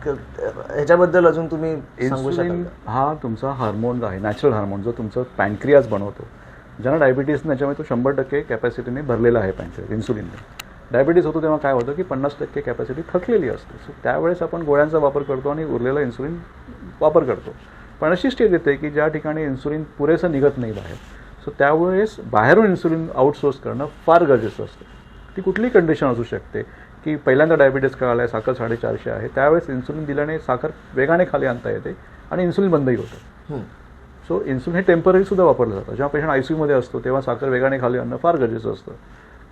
ह्याच्याबद्दल अजून तुम्ही सांगू शकाल? इन्सुलिन हा तुमचा हार्मोन आहे, नॅचरल हार्मोन, जो तुमचं पॅनक्रियाज बनवतो. ज्यांना डायबिटीज त्याच्यामुळे तो 100% कॅपॅसिटीने भरलेला आहे पॅनक्रियाज इन्सुलिनने. डायबिटीज होतो तेव्हा काय होतं की 50% कॅपॅसिटी थकलेली असते. सो त्यावेळेस आपण गोळ्यांचा वापर करतो आणि उरलेला इन्सुलिन वापर करतो. पण अशी स्टेज येते की ज्या ठिकाणी इन्सुलिन पुरेसं निघत नाही बाहेर. सो त्यावेळेस बाहेरून इन्सुलिन आउटसोर्स करणं फार गरजेचं असतं. ती कुठलीही कंडिशन असू शकते की पहिल्यांदा डायबिटीज कळाला आहे, साखर 450 आहे, त्यावेळेस इन्सुलिन दिल्याने साखर वेगाने खाली आणता येते आणि इन्सुलिन बंदही होतं. सो इन्सुलिन हे टेम्पररी सुद्धा वापरलं जातं. जेव्हा पेशंट आयसीयूमध्ये असतो तेव्हा साखर वेगाने खाली आणणं फार गरजेचं असतं.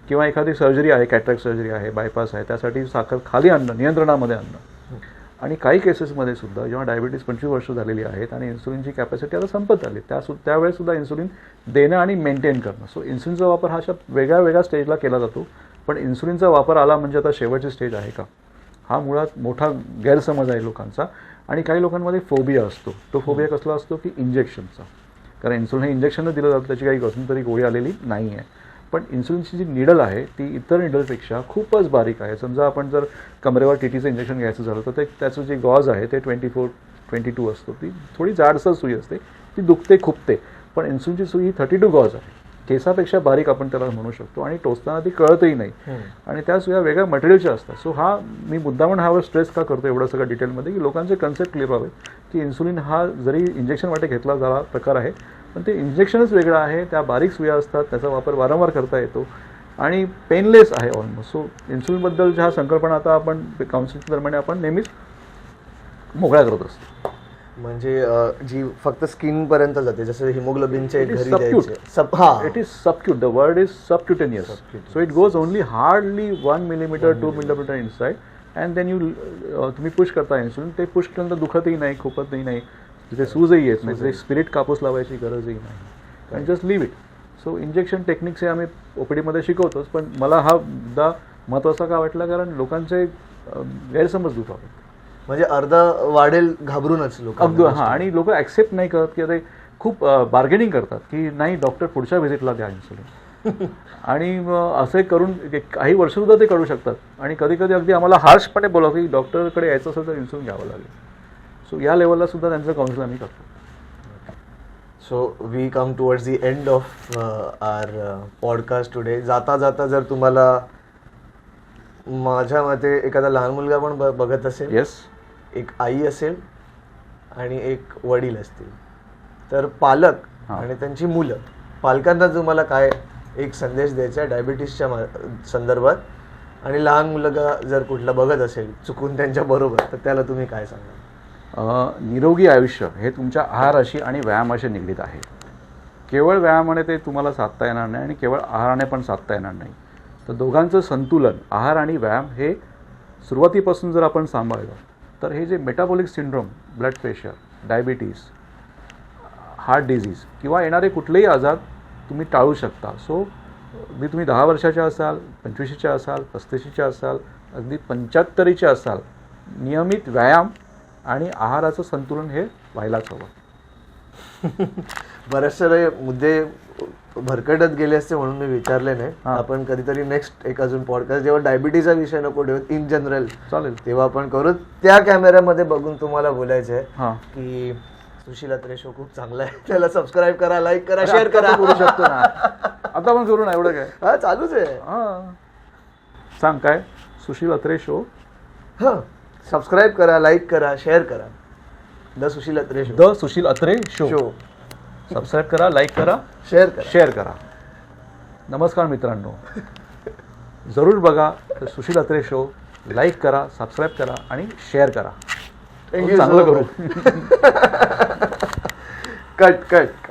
किंवा एखादी सर्जरी आहे, कॅटरॅक्ट सर्जरी आहे, बायपास आहे, त्यासाठी साखर खाली आणणं, नियंत्रणामध्ये आणणं. आणि काही केसेसमध्ये सुद्धा जेव्हा डायबिटीज 25 वर्ष झालेली आहेत आणि इन्सुलिनची कॅपॅसिटी आता संपत आली, त्यावेळेस सुद्धा इन्सुलिन देणं आणि मेंटेन करणं. सो इन्सुलिनचा वापर हा अशा वेगळ्या वेगळ्या स्टेजला केला जातो. पण इन्सुलिनचा वापर आला म्हणजे आता शेवटची स्टेज आहे का, हा मुळात मोठा गैरसमज आहे लोकांचा. आणि काही लोकांमध्ये फोबिया असतो. तो फोबिया कसला असतो की इंजेक्शनचा. कारण इन्सुलिन हे इंजेक्शनच दिलं जातं, त्याची काही अजून तरी गोळी आलेली नाही आहे. पण इन्सुलिनची जी निडल आहे ती इतर निडलपेक्षा खूपच बारीक आहे. समजा आपण जर कमरेवर टीटीचं इंजेक्शन घ्यायचं झालं तर त्याचं जे गॉज आहे ते 24-22 असतो. ती थोडी जाडसर सुई असते, ती दुखते खुपते. पण इन्सुलिनची सुई ही 32 गॉज आहे, केसापेक्षा बारीक आपण त्याला म्हणू शकतो. आणि टोचताना ती कळतही नाही. आणि त्या सुया वेगळ्या मटेरियलच्या असतात. सो हा मी मुद्दामून ह्यावर स्ट्रेस का करतो एवढं सगळं डिटेलमध्ये, की लोकांचे कन्सेप्ट क्लिअर व्हावे की इन्सुलिन हा जरी इंजेक्शन वाटे घेतला जाणारा प्रकार आहे, पण ते इंजेक्शनच वेगळं आहे. त्या बारीक सुया असतात, त्याचा वापर वारंवार करता येतो आणि पेनलेस आहे ऑलमोस्ट. सो इन्सुलिनबद्दल ज्या संकल्पना आता आपण काउन्सिलिंग दरम्यान आपण नेहमीच मोकळ्या करत असतो. म्हणजे जी फक्त स्किन पर्यंत जाते, जसं हिमोग्लोबिनचे It is घरी subcute. द्यायचे. It is subcute. The word is subcutaneous. So it goes only hardly 1 millimeter, 2 millimeter inside, and then तुम्ही पुश करता इन्सुलिन. ते पुश केल्यानंतर दुखतही नाही, खुपतही नाही, तिथे सूजही येत नाही, तिथे स्पिरिट कापूस लावायची गरजही नाही. आणि just leave it. So injection techniques हे आम्ही ओपीडीमध्ये शिकवतोच. पण मला हा मुद्दा महत्त्वाचा का वाटला, कारण लोकांचे गैरसमज दूर व्हावे. म्हणजे अर्धा वाढेल घाबरूनच लोक. अगदी हां. आणि लोक ॲक्सेप्ट नाही करत की अरे खूप बार्गेनिंग करतात की नाही डॉक्टर पुढच्या व्हिजिटला द्या इन्सुलिन. आणि असे करून काही वर्षसुद्धा ते करू शकतात. आणि कधी कधी अगदी आम्हाला हार्शपणे बोलावं की डॉक्टरकडे यायचं असेल तर इन्सुलिन घ्यावं लागेल. सो या लेवलला सुद्धा त्यांचं काउन्सिल आम्ही करतो. So we come towards the end of our podcast today. जाता जाता जर तुम्हाला, माझ्या मते एखादा लहान मुलगा पण बघत असेल, येस, एक आई असेल आणि एक वडील असतील, तर पालक आणि त्यांची मुलं, पालकांना तुम्हाला काय एक संदेश द्यायचा आहे डायबिटीसच्या संदर्भात, आणि लहान मुलगा जर कुठला बघत असेल चुकून त्यांच्या बरोबर, तर त्याला तुम्ही काय सांगाल? निरोगी आयुष्य हे तुमच्या आहाराशी आणि व्यायामाशी निगडीत आहे. केवळ व्यायामाने ते तुम्हाला साधता येणार नाही आणि केवळ आहाराने पण साधता येणार नाही. तर दोघांचं संतुलन, आहार आणि व्यायाम हे सुरुवातीपासून जर आपण सांभाळलं तर हे जे metabolic syndrome, blood pressure, diabetes, heart disease किंवा येणारे कुठलेही आजार तुम्ही टाळू शकता. सो तुम्ही 10 वर्षाच्या असाल, 25च्या असाल, 35च्या असाल, अगदी 75च्या असाल, नियमित व्यायाम आणि आहाराचं संतुलन हे व्हायलाच हवं. बरेचसे मुद्दे भरकटत गेले असते म्हणून मी विचारले नाही. आपण कधीतरी नेक्स्ट एक अजून पॉडकास्ट जेव्हा डायबिटीजचा विषय नको ठेवत, इन जनरल चालेल, तेव्हा आपण करू. त्या कॅमेऱ्यामध्ये बघून तुम्हाला बोलायचं आहे की सुशील अत्रे शो खूप चांगला आहे, त्याला सबस्क्राईब करा, लाईक करा, शेअर करा. करू शकतो ना आता पण करू ना, एवढं काय. हा चालूच आहे. सांग काय? सुशील अत्रे शो. सबस्क्राईब करा, लाईक करा, शेअर करा. The Sushil Atre show. The Sushil Atre show. Subscribe करा, लाईक करा, शेअर करा. नमस्कार मित्रांनो, जरूर बघा सुशील अत्रे शो, लाईक करा, सबस्क्राईब करा आणि शेअर करा. चांगलं करू. कट.